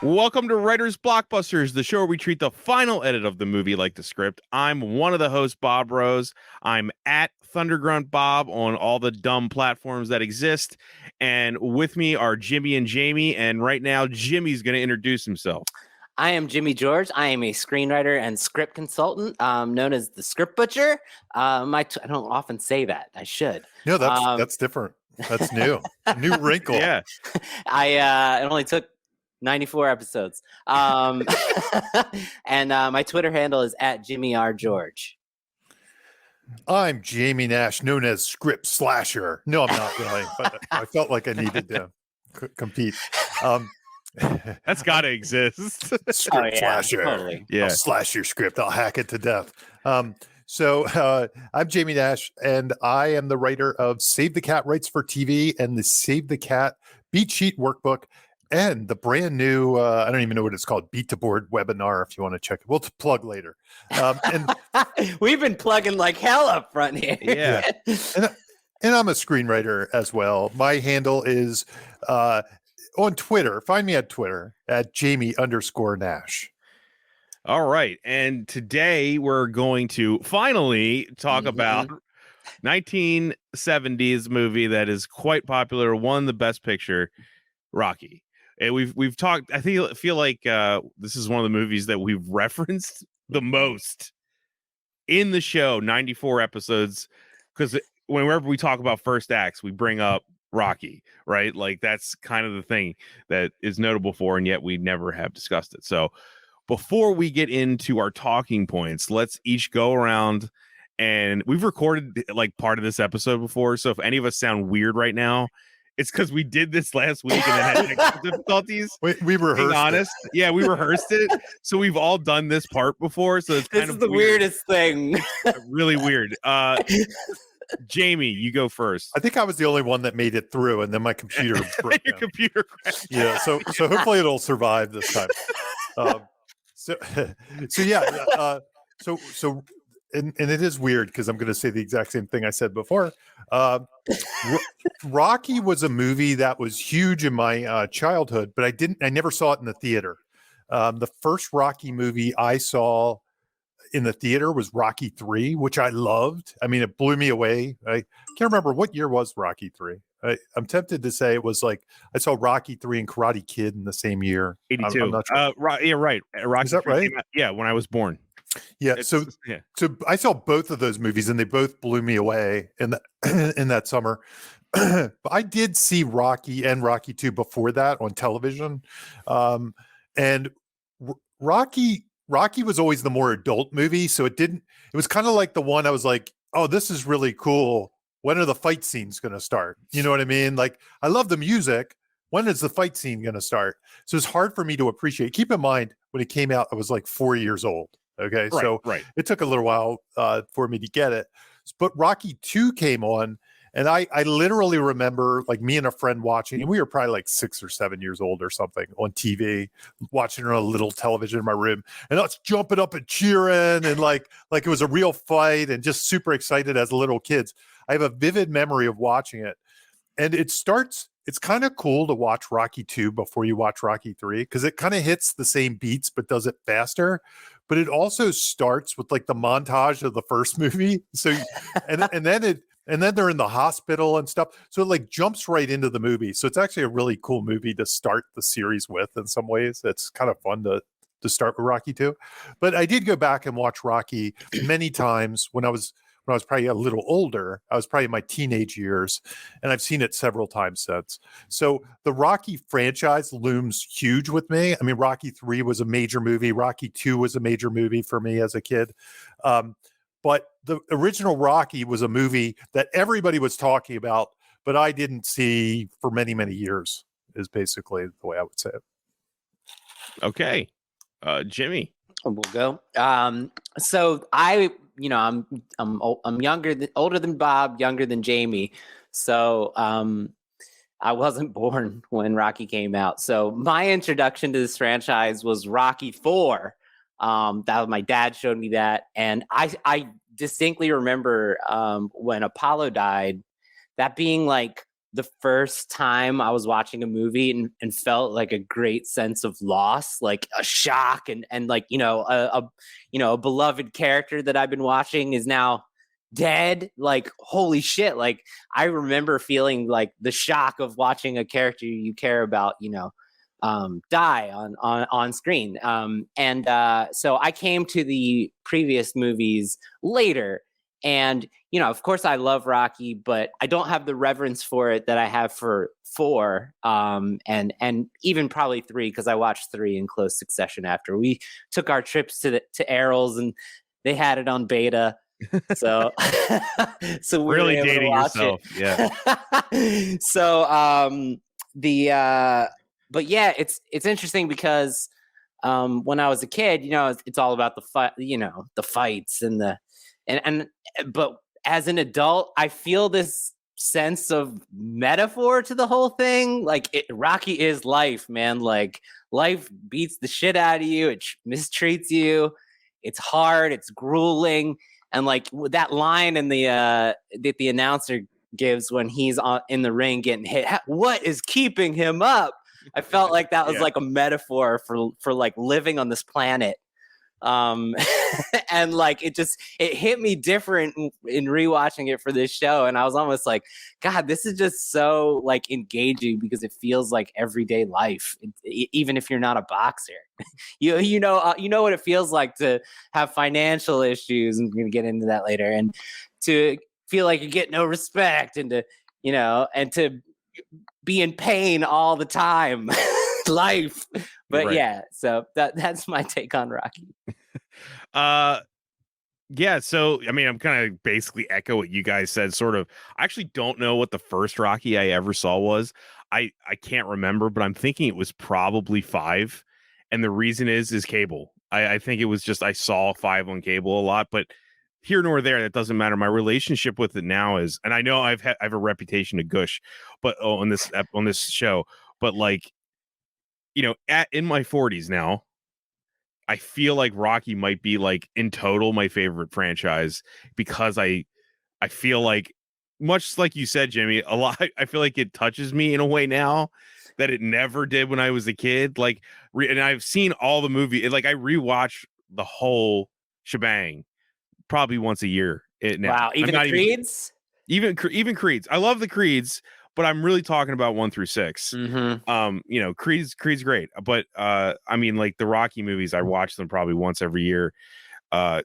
Welcome to Writers Blockbusters, the show where we treat the final edit of the movie like the script. I'm one of the hosts, Bob Rose. I'm at Thundergrunt Bob on all the dumb platforms that exist. And with me are Jimmy and Jamie. And right now, Jimmy's going to introduce himself. I am Jimmy George. I am a screenwriter and script consultant, known as the Script Butcher. I don't often say that. I should. No, that's different. That's new. New wrinkle. Yeah. It only took 94 episodes. And my Twitter handle is at Jimmy R. George. I'm Jamie Nash, known as Script Slasher. No, I'm not really, but I felt like I needed to compete. That's got to exist. Script Slasher. Totally. Yeah. I'll slash your script. I'll hack it to death. So I'm Jamie Nash, and I am the writer of Save the Cat Writes for TV and the Save the Cat Beat Sheet Workbook, and the brand new, I don't even know what it's called, Beat to Board webinar, if you want to check it. We'll plug later. And We've been plugging like hell up front here. Yeah. and I'm a screenwriter as well. My handle is on Twitter. Find me at Twitter at Jamie_Nash. All right. And today we're going to finally talk about 1970s movie that is quite popular, won the Best Picture, Rocky. And we've talked, I feel like this is one of the movies that we've referenced the most in the show, 94 episodes, because whenever we talk about first acts, we bring up Rocky, right? Like that's kind of the thing that is notable for, and yet we never have discussed it. So before we get into our talking points, let's each go around, and we've recorded like part of this episode before. So if any of us sound weird right now, it's because we did this last week and then had technical difficulties. We rehearsed. Being honest, yeah, we rehearsed it, so we've all done this part before. So it's kind of the weirdest thing. Really weird. Jamie, you go first. I think I was the only one that made it through, and then my computer broke Your down. computer crashed. Yeah, so hopefully it'll survive this time. So it is weird because I'm going to say the exact same thing I said before. Rocky was a movie that was huge in my childhood, but I never saw it in the theater. The first Rocky movie I saw in the theater was Rocky 3, which I loved. I mean, it blew me away. I can't remember what year was Rocky 3. I'm tempted to say it was like I saw Rocky 3 and Karate Kid in the same year. 82. I'm not sure. Yeah, right. Rocky Is that right? Yeah, when I was born. Yeah. So I saw both of those movies, and they both blew me away in that summer. But I did see Rocky and Rocky 2 before that on television, and Rocky was always the more adult movie, so it was kind of like the one I was like, oh, this is really cool. When are the fight scenes going to start? You know what I mean? Like, I love the music. When is the fight scene going to start? So it's hard for me to appreciate. Keep in mind, when it came out, I was like 4 years old. Okay. Right. It took a little while for me to get it. But Rocky 2 came on, and I literally remember like me and a friend watching, and we were probably like 6 or 7 years old or something on TV, watching it on a little television in my room, and us jumping up and cheering and like it was a real fight and just super excited as little kids. I have a vivid memory of watching it. And it's kind of cool to watch Rocky 2 before you watch Rocky 3, because it kind of hits the same beats but does it faster. But it also starts with like the montage of the first movie. So and then they're in the hospital and stuff. So it like jumps right into the movie. So it's actually a really cool movie to start the series with in some ways. It's kind of fun to start with Rocky 2. But I did go back and watch Rocky many times when I was probably a little older. I was probably in my teenage years, and I've seen it several times since. So the Rocky franchise looms huge with me. I mean, Rocky 3 was a major movie. Rocky 2 was a major movie for me as a kid. But the original Rocky was a movie that everybody was talking about, but I didn't see for many, many years, is basically the way I would say it. Okay. Jimmy. We'll go. So I'm older than Bob, younger than Jamie. So I wasn't born when Rocky came out. So my introduction to this franchise was Rocky 4. My dad showed me that, and I distinctly remember when Apollo died, that being like the first time I was watching a movie and felt like a great sense of loss, like a shock, and like, a beloved character that I've been watching is now dead. Like, holy shit. Like, I remember feeling like the shock of watching a character you care about, die on screen. So I came to the previous movies later. And, of course I love Rocky, but I don't have the reverence for it that I have for 4, and even probably 3, because I watched 3 in close succession after. We took our trips to Errol's and they had it on beta. So so we Really were able to dating watch yourself. it. Yeah. So but yeah, it's interesting because when I was a kid, it's all about the fight, the fights and but as an adult, I feel this sense of metaphor to the whole thing. Like, Rocky is life, man. Like, life beats the shit out of you. It mistreats you. It's hard. It's grueling. And like that line in that the announcer gives when he's in the ring getting hit, what is keeping him up? I felt like that was like a metaphor for like living on this planet. And like it hit me different in rewatching it for this show, and I was almost like, God, this is just so like engaging because it feels like everyday life, even if you're not a boxer. you know what it feels like to have financial issues, and we're gonna get into that later, and to feel like you get no respect, and to and to be in pain all the time. Life. But Right. yeah, so that's my take on Rocky. Yeah, so I mean, I'm kind of basically echo what you guys said, sort of. I actually don't know what the first Rocky I ever saw was. I can't remember, but I'm thinking it was probably 5, and the reason is cable. I think it was just I saw 5 on cable a lot, but here nor there, that doesn't matter. My relationship with it now is, and I know I have a reputation to gush, but on this show, but like, in my 40s now, I feel like Rocky might be like in total my favorite franchise because I feel like, much like you said, Jimmy, a lot. I feel like it touches me in a way now that it never did when I was a kid. Like, and I've seen all the movie. Like, I rewatch the whole shebang probably once a year. Now, Wow, even the Creeds. Even Creeds. I love the Creeds, but I'm really talking about 1 through 6. Mm-hmm. Creed's great, but I mean, like the Rocky movies, I watch them probably once every year,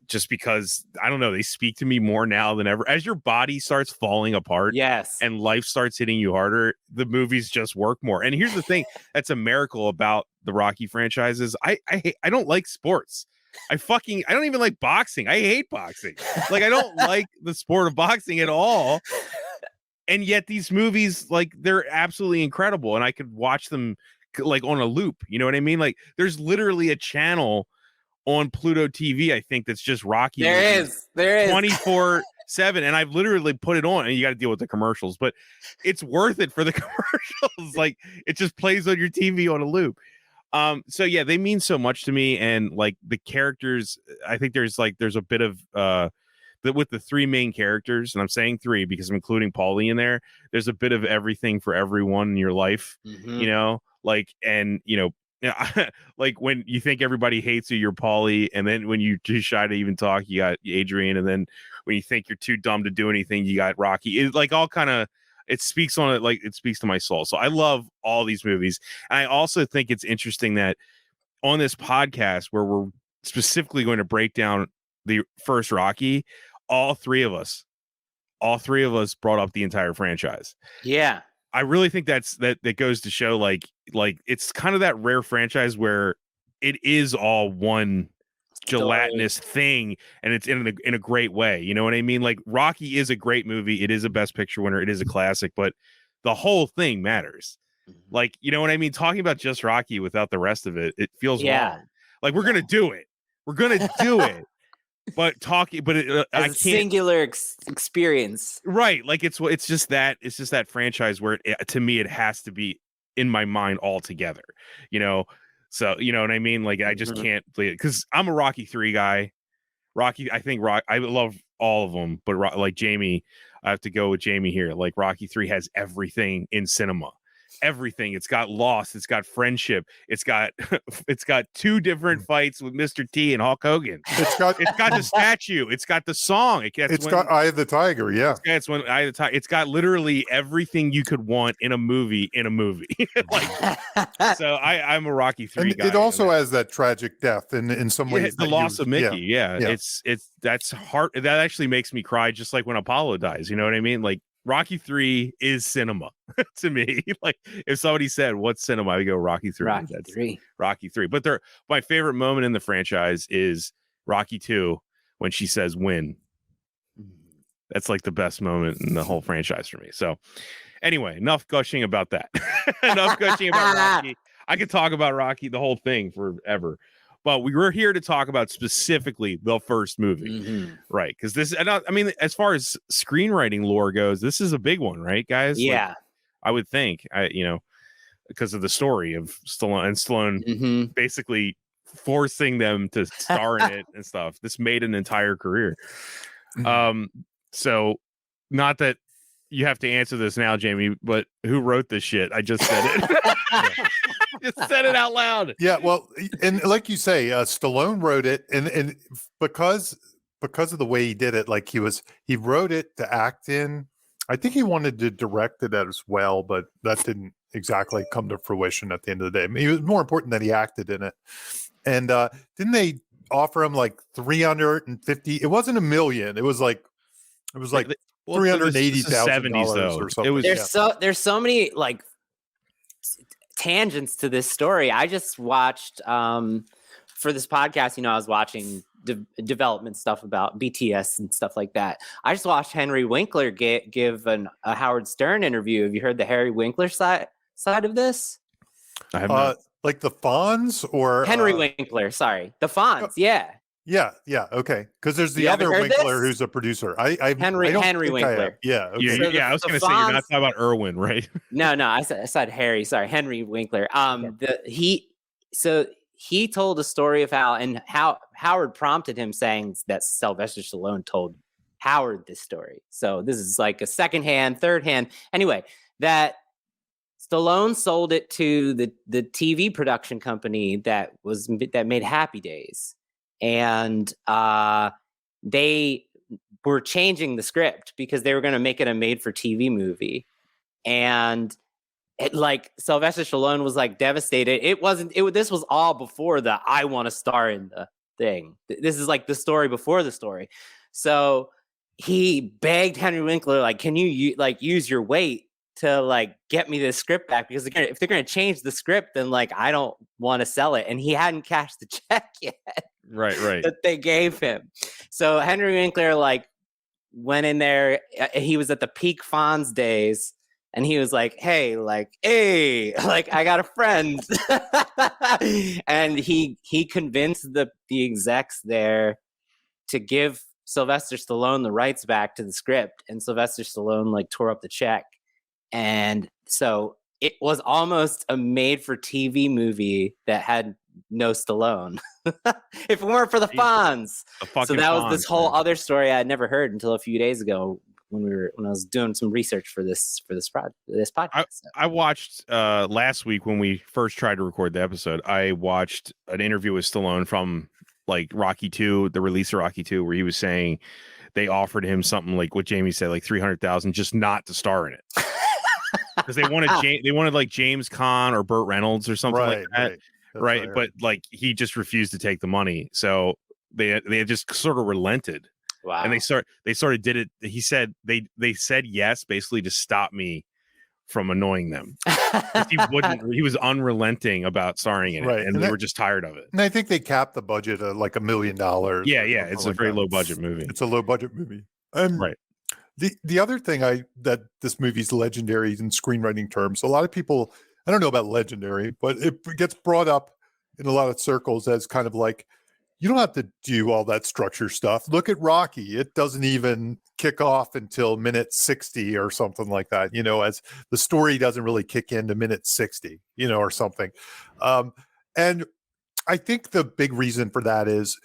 just because I don't know, they speak to me more now than ever. As your body starts falling apart, Yes, and life starts hitting you harder, the movies just work more. And here's the thing that's a miracle about the Rocky franchises. I don't like sports. I don't even like boxing. I hate boxing. Like, I don't like the sport of boxing at all. And yet these movies, like, they're absolutely incredible, and I could watch them like on a loop. You know what I mean? Like, there's literally a channel on Pluto TV, I think, that's just Rocky. There is 24/7, and I've literally put it on, and you got to deal with the commercials, but it's worth it for the commercials. Like, it just plays on your TV on a loop. So yeah, they mean so much to me, and like the characters, I think there's a bit of with the 3 main characters, and I'm saying 3 because I'm including Paulie in there. There's a bit of everything for everyone in your life, like, and like when you think everybody hates you, you're Paulie, and then when you're too shy to even talk, you got Adrian, and then when you think you're too dumb to do anything, you got Rocky. It's like all kind of, it speaks on it, like it speaks to my soul. So I love all these movies, and I also think it's interesting that on this podcast where we're specifically going to break down the first Rocky, all three of us brought up the entire franchise. Yeah. I really think that goes to show like it's kind of that rare franchise where it is all one gelatinous thing, and it's in a great way. You know what I mean? Like, Rocky is a great movie. It is a Best Picture winner. It is a classic, but the whole thing matters. Like, you know what I mean? Talking about just Rocky without the rest of it, it feels wrong. Like, we're gonna do it. We're gonna do it. But I can't. Singular experience, right? Like, it's just that franchise where to me it has to be in my mind all together. So you know what I mean? Like, I just can't play it because I'm a Rocky 3 guy. I think I love all of them, but like Jamie, I have to go with Jamie here. Like Rocky 3 has everything in cinema. Everything. It's got loss, it's got friendship, it's got two different fights with Mr. T and Hulk Hogan. It's got the statue, it's got the song, it's got Eye of the Tiger. It's when Eye of the Tiger. It's got literally everything you could want in a movie. Like, so I'm a Rocky 3 and guy. it also has that tragic death in some ways. The loss of Mickey. Yeah. It's that's hard. That actually makes me cry, just like when Apollo dies. You know what I mean? Like Rocky 3 is cinema to me. Like if somebody said what's cinema, I would go Rocky 3. Rocky 3. But my favorite moment in the franchise is Rocky 2 when she says win. That's like the best moment in the whole franchise for me. So anyway, enough gushing about that. Enough gushing about Rocky. I could talk about Rocky, the whole thing, forever. But we were here to talk about specifically the first movie, right? Because this, I mean, as far as screenwriting lore goes, this is a big one, right, guys? Yeah, like, I would think, because of the story of Stallone basically forcing them to star in it and stuff. This made an entire career. So, not that you have to answer this now, Jamie, but who wrote this shit? I just said it. Just said it out loud. Yeah, well, and like you say, Stallone wrote it, and because of the way he did it, like he wrote it to act in. I think he wanted to direct it as well, but that didn't exactly come to fruition at the end of the day. I mean, it was more important that he acted in it. And didn't they offer him like 350? It wasn't $1 million. It was like $380,000 or something. There's so many like tangents to this story. I just watched for this podcast, I was watching development stuff about BTS and stuff like that. I just watched Henry Winkler give a Howard Stern interview. Have you heard the Harry Winkler side of this? I have not. Like the Fonz or Henry Winkler, sorry. The Fonz, yeah. Yeah, okay. Because there's the other Winkler who's a producer. Henry Winkler. Yeah, okay. So I was going to say you're not talking about Irwin, right? No, I said Harry. Sorry, Henry Winkler. He told a story of how Howard prompted him, saying that Sylvester Stallone told Howard this story. So this is like a second hand, third hand. Anyway, that Stallone sold it to the TV production company that made Happy Days. And they were changing the script because they were going to make it a made-for-TV movie. And Sylvester Stallone was like devastated. This was all before the I want to star in the thing. This is like the story before the story. So he begged Henry Winkler, like, can you use your weight to get me this script back? Because if they're going to change the script, then I don't want to sell it. And he hadn't cashed the check yet. Right. That they gave him. So Henry Winkler went in there. He was at the peak Fonz days, and he was like, hey, I got a friend. And he convinced the execs there to give Sylvester Stallone the rights back to the script, and Sylvester Stallone tore up the check. And so it was almost a made-for-TV movie that had no Stallone. If it weren't for the Fonz. So that was this whole other story I had never heard until a few days ago when I was doing some research for this podcast. I watched last week when we first tried to record the episode. I watched an interview with Stallone from Rocky 2, the release of Rocky 2, where he was saying they offered him something like what Jamie said, $300,000 just not to star in it. Because they wanted James Caan or Burt Reynolds or something like that. Right. But he just refused to take the money. So they just sort of relented. Wow. And they sort of did it. He said they said yes, basically to stop me from annoying them. He was unrelenting about starring in it, and they were just tired of it. And I think they capped the budget at $1 million. Yeah, it's a very low budget movie. It's a low budget movie. Right. The other thing that this movie's legendary in screenwriting terms, a lot of people, I don't know about legendary, but it gets brought up in a lot of circles as kind of you don't have to do all that structure stuff. Look at Rocky. It doesn't even kick off until minute 60 or something like that, as the story doesn't really kick into minute 60, or something. And I think the big reason for that is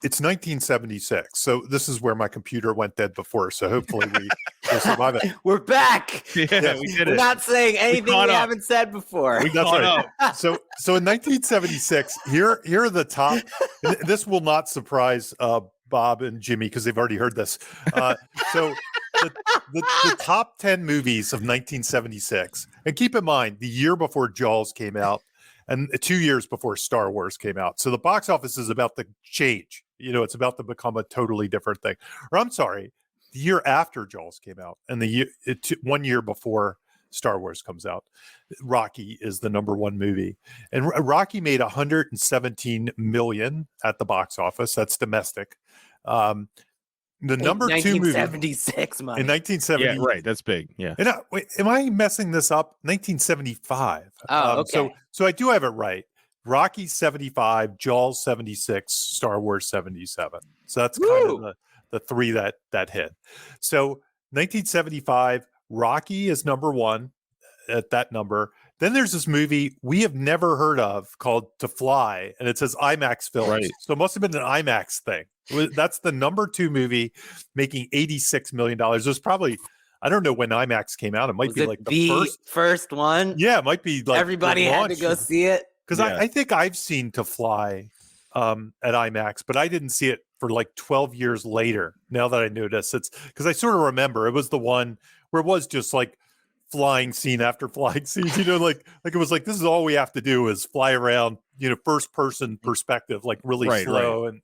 it's 1976. So this is where my computer went dead before. So hopefully We'll survive it. We're back. Yeah, we did We're it. not saying anything caught we up. haven't said before. We That's caught right. up. So in 1976, here are the top. And this will not surprise Bob and Jimmy because they've already heard this. So the top 10 movies of 1976, and keep in mind the year before Jaws came out, and 2 years before Star Wars came out. So the box office is about to change. It's about to become a totally different thing. Or I'm sorry, the year after Jaws came out, and 1 year before Star Wars comes out, Rocky is the number one movie, and Rocky made 117 million at the box office. That's domestic. The number two movie 1976, Mike. in 1970. Yeah, right. That's big. Yeah. And wait, am I messing this up? 1975. Oh, okay. So I do have it right. Rocky 75, Jaws 76, Star Wars 77. So that's kind of the three that hit. So 1975, Rocky is number one at that number. Then there's this movie we have never heard of called To Fly, and it says IMAX Films. Right. So it must have been an IMAX thing. That's the number two movie, making $86 million. It was probably, I don't know when IMAX came out. It might be like the first one. Yeah, it might be like everybody had to go see it. Because I think I've seen To Fly at IMAX, but I didn't see it for like 12 years later. Now that I notice, it's because I sort of remember it was the one where it was just like flying scene after flying scene, like it was like, this is all we have to do is fly around, first person perspective, like really slow. Right.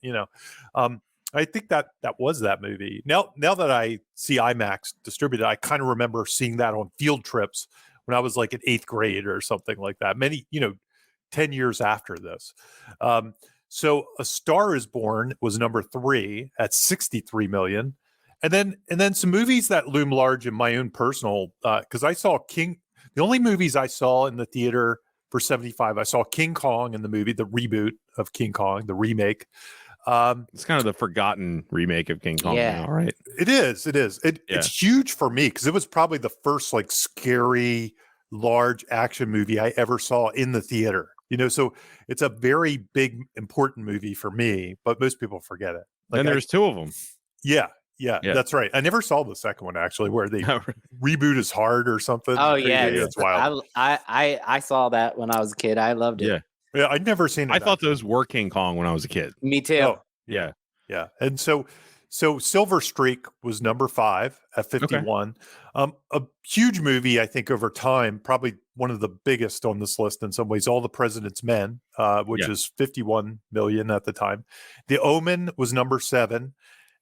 And I think that was that movie. Now that I see IMAX distributed, I kind of remember seeing that on field trips when I was like in 8th grade or something like that, many 10 years after this. So A Star Is Born was number 3 at 63 million. And then some movies that loom large in my own personal, because I saw the only movies I saw in the theater for 75, I saw King Kong in the movie, the reboot of King Kong, the remake. It's kind of the forgotten remake of King Kong now, right? It is. It's huge for me because it was probably the first like scary, large action movie I ever saw in the theater. So it's a very big, important movie for me, but most people forget it. Like, and there's two of them. Yeah, that's right. I never saw the second one actually, where they reboot is hard or something. Oh yeah, it's wild. I saw that when I was a kid. I loved it. Yeah, I'd never seen it. I thought those were King Kong when I was a kid. Me too. Oh, yeah. And so Silver Streak was number 5 at 51. Okay. A huge movie, I think, over time, probably one of the biggest on this list in some ways. All the President's Men, which is 51 million at the time. The Omen was number 7.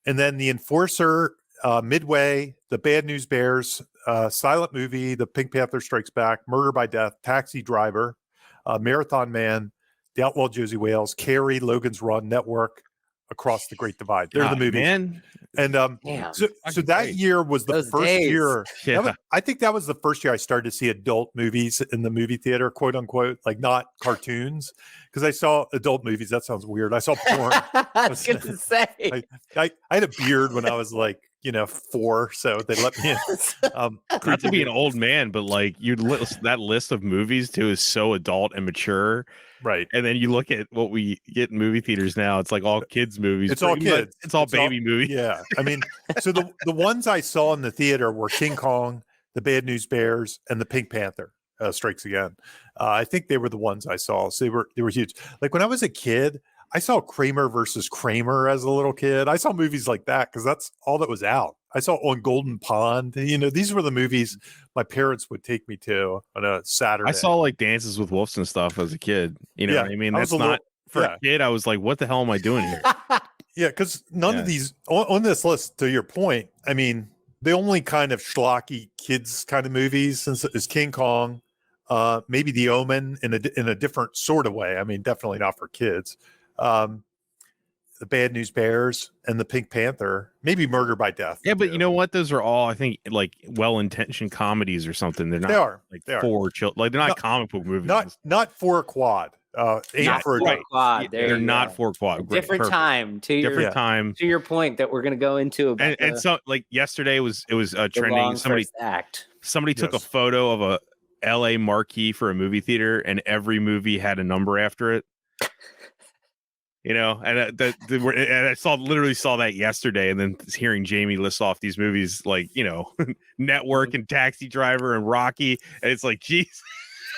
And then The Enforcer, Midway, The Bad News Bears, Silent Movie, The Pink Panther Strikes Back, Murder by Death, Taxi Driver, Marathon Man, The Outlaw Josie Wales, Carrie, Logan's Run, Network, Across the Great Divide. They're the movies. Man. And so that year was the first year. Yeah. I think that was the first year I started to see adult movies in the movie theater, quote unquote, like not cartoons. Because I saw adult movies. That sounds weird. I saw porn. I was going to say. I had a beard when I was like, 4, so they let me in. Not to be an old man, but like that list of movies too is so adult and mature. Right. And then you look at what we get in movie theaters now, it's like all kids movies. It's all kids. It's all baby movies. Yeah. I mean, so the ones I saw in the theater were King Kong, The Bad News Bears, and The Pink Panther Strikes Again. I think they were the ones I saw. So they were huge. Like when I was a kid, I saw Kramer versus Kramer as a little kid. I saw movies like that because that's all that was out. I saw On Golden Pond. These were the movies my parents would take me to on a Saturday. I saw like Dances with Wolves and stuff as a kid. What I mean? That's not for a kid. I was like, what the hell am I doing here? Yeah, because none of these on this list, to your point, I mean, the only kind of schlocky kids kind of movies is King Kong, maybe The Omen in a different sort of way. I mean, definitely not for kids. The Bad News Bears and The Pink Panther, maybe Murder by Death. Yeah, but you know what? Those are all, I think, like well-intentioned comedies or something. They're not. They are for children. Like they're not comic book movies. Not for a quad. Not for a quad. They're not for a quad. Different time. To your point that we're going to go into. And so, like yesterday, it was trending. Somebody took a photo of a L.A. marquee for a movie theater, and every movie had a number after it. You know, and and I literally saw that yesterday, and then hearing Jamie list off these movies like, you know, Network and Taxi Driver and Rocky, and it's like, geez,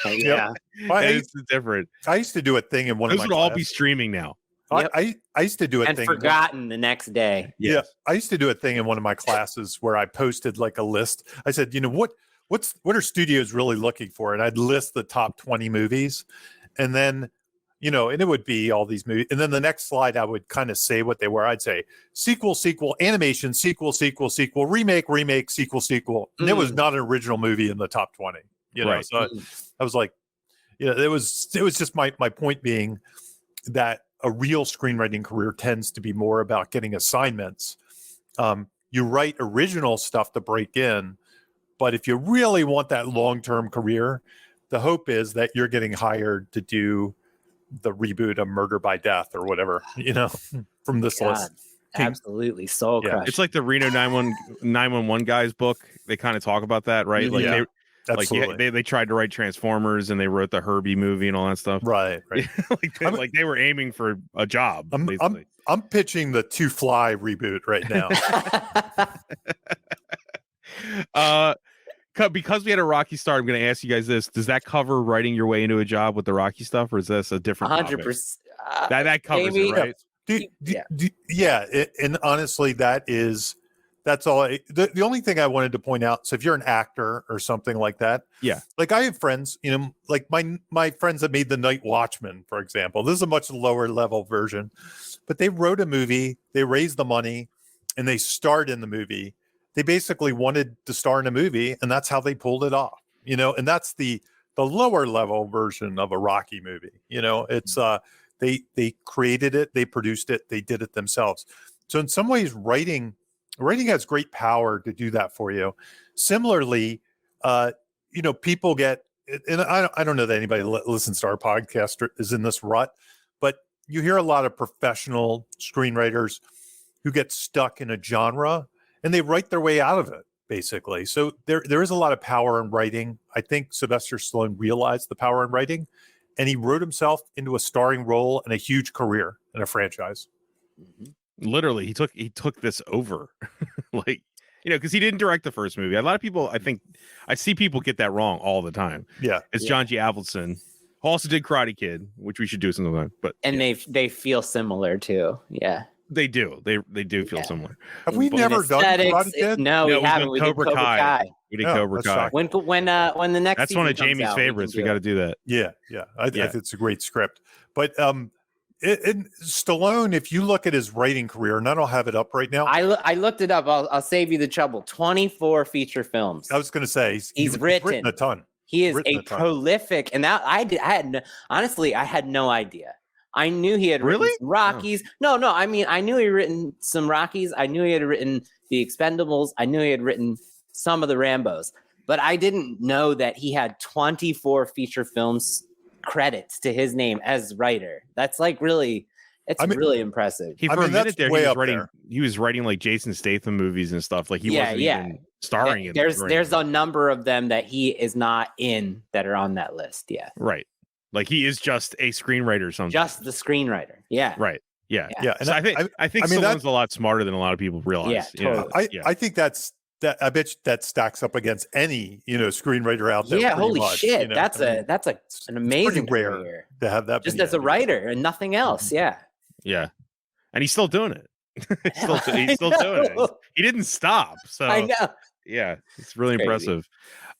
Yeah. Well, it's different. I used to do a thing in one Those of would my all classes. be streaming now. Yep. I used to do a And thing forgotten the next day. Yeah, I used to do a thing in one of my classes where I posted like a list. I said, you know, what are studios really looking for? And I'd list the top 20 movies, and then, you know, and it would be all these movies. And then the next slide, I would kind of say what they were. I'd say sequel, animation, sequel, remake, sequel. And there was not an original movie in the top 20. You know, so I was like, you know, it was just my point being that a real screenwriting career tends to be more about getting assignments. You write original stuff to break in, but if you really want that long-term career, the hope is that you're getting hired to do the reboot of Murder by Death or whatever, you know, from this list. Absolutely. Soul Crush. It's like the Reno 911 guys book. They kind of talk about that, right? Like absolutely. they tried to write Transformers and they wrote the Herbie movie and all that stuff. Right. like they were aiming for a job. I'm pitching the To Fly reboot right now. Because we had a Rocky star, I'm going to ask you guys this: does that cover writing your way into a job with the Rocky stuff, or is this a different 100%? That covers maybe, it, right? And honestly, that's all. The only thing I wanted to point out. So if you're an actor or something like that, like I have friends, you know, like my friends that made The Night Watchman, for example. This is a much lower level version, but they wrote a movie, they raised the money, and they starred in the movie. They basically wanted to star in a movie, and that's how they pulled it off, you know. And that's the lower level version of a Rocky movie. You know, it's they created it, they produced it, they did it themselves. So in some ways, writing has great power to do that for you. Similarly, you know, people get, and I don't know that anybody listens to our podcast or is in this rut, but you hear a lot of professional screenwriters who get stuck in a genre and they write their way out of it, basically. So there is a lot of power in writing. I think Sylvester Stallone realized the power in writing, and he wrote himself into a starring role and a huge career in a franchise. Literally, he took this over. Like, you know, because he didn't direct the first movie. A lot of people, I see people get that wrong all the time. Yeah. It's John G. Avildsen, who also did Karate Kid, which we should do sometime. But they feel similar too. Yeah. They do. They do feel similar. Have we never done Karate Kid? No, we haven't. We did Cobra Kai. We did Cobra Kai. When the next that's one of Jamie's favorites. We got to do that. Yeah. I think it's a great script. But in Stallone, if you look at his writing career, and I don't have it up right now. I looked it up. I'll save you the trouble. 24 feature films. I was going to say he's written a ton. He is a prolific, and that I had no idea. I knew he had written some Rockies. No. I mean, I knew he had written some Rockies. I knew he had written The Expendables. I knew he had written some of the Rambos, but I didn't know that he had 24 feature films credits to his name as writer. That's like really, really impressive. For a minute there, he was writing like Jason Statham movies and stuff. Like he wasn't even starring in. There's a number of them that he is not in that are on that list. Yeah. Right. Like he is just a screenwriter or something. Just the screenwriter. Yeah. Right. Yeah. And so I think Stallone's a lot smarter than a lot of people realize. Yeah, totally. I think that I bet that stacks up against any, you know, screenwriter out there. Yeah, holy shit. You know? That's an amazing rare career to have that just as a writer and nothing else. Yeah. Yeah. And he's still doing it. he's still doing it. He didn't stop. So I know. Yeah, it's really impressive.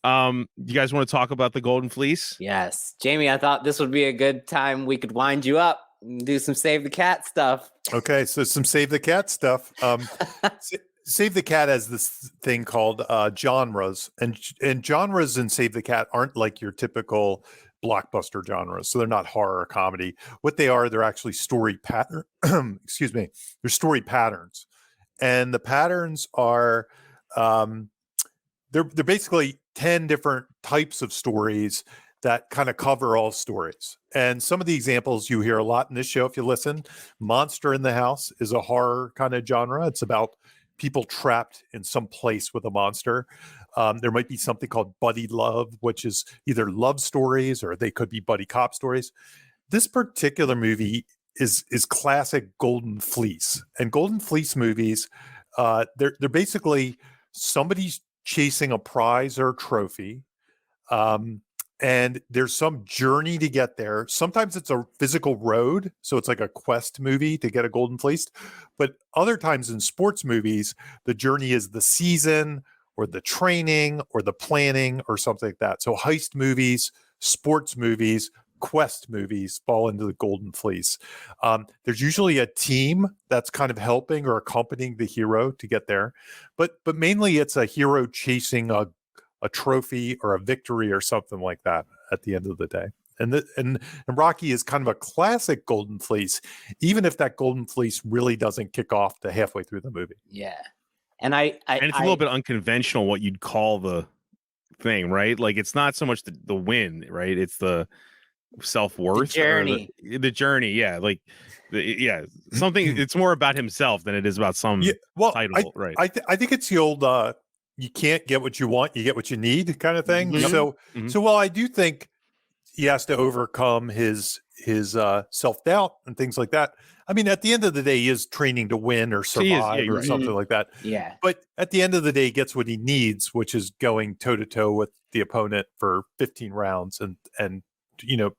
You guys want to talk about the Golden Fleece? Yes. Jamie, I thought this would be a good time we could wind you up and do some Save the Cat stuff. Okay, so some Save the Cat stuff. Save the Cat has this thing called genres, and genres in Save the Cat aren't like your typical blockbuster genres. So they're not horror or comedy. What they are, they're actually story pattern. Excuse me. They're story patterns, and the patterns are they're basically 10 different types of stories that kind of cover all stories. And some of the examples you hear a lot in this show, if you listen, Monster in the House is a horror kind of genre. It's about people trapped in some place with a monster. There might be something called buddy love, which is either love stories or they could be buddy cop stories. This particular movie is classic Golden Fleece. And Golden Fleece movies, they're basically somebody's chasing a prize or a trophy. And there's some journey to get there. Sometimes it's a physical road, so it's like a quest movie to get a Golden Fleece. But other times in sports movies, the journey is the season or the training or the planning or something like that. So heist movies, sports movies, quest movies fall into the Golden Fleece. There's usually a team that's kind of helping or accompanying the hero to get there. But mainly it's a hero chasing a trophy or a victory or something like that at the end of the day. And Rocky is kind of a classic Golden Fleece, even if that Golden Fleece really doesn't kick off to halfway through the movie. Yeah. And and it's a little bit unconventional what you'd call the thing, right? Like it's not so much the win, right? It's the self-worth, the journey. The journey, yeah. Like something. It's more about himself than it is about some title, right? I think it's the old you can't get what you want, you get what you need kind of thing. Mm-hmm. So while I do think he has to overcome his self-doubt and things like that, I mean, at the end of the day, he is training to win or survive or something like that. Yeah. But at the end of the day, he gets what he needs, which is going toe-to-toe with the opponent for 15 rounds and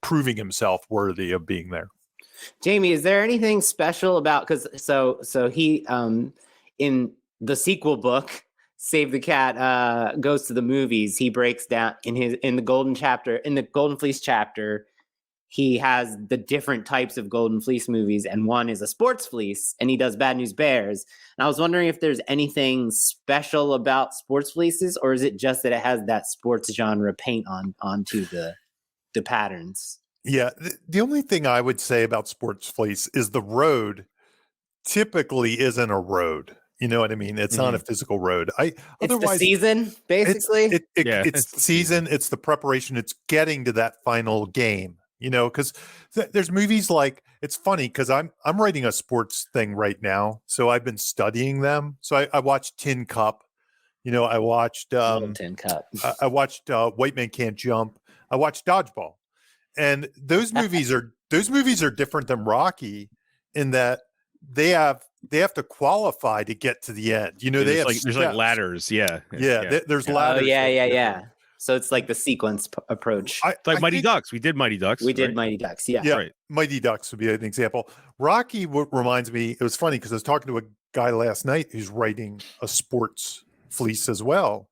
proving himself worthy of being there. Jamie, is there anything special about, because so he in the sequel book, Save the Cat, goes to the movies, he breaks down in the Golden Fleece chapter, he has the different types of Golden Fleece movies, and one is a sports fleece, and he does Bad News Bears. And I was wondering if there's anything special about sports fleeces, or is it just that it has that sports genre paint onto the patterns? Yeah, the only thing I would say about sports fleece is the road typically isn't a road. You know what I mean? It's not a physical road. It's the season, basically. It's the season. It's the preparation. It's getting to that final game. Because there's movies like, it's funny because I'm writing a sports thing right now, so I've been studying them. So I watched Tin Cup. I watched Tin Cup. I watched White Man Can't Jump. I watched Dodgeball, and those movies are different than Rocky in that they have to qualify to get to the end. They have there's like ladders. There's ladders. Yeah. So it's like the sequence approach. It's like Mighty Ducks. We did Mighty Ducks. We did Mighty Ducks. Yeah. Right. Mighty Ducks would be an example. Rocky reminds me. It was funny because I was talking to a guy last night who's writing a sports fleece as well,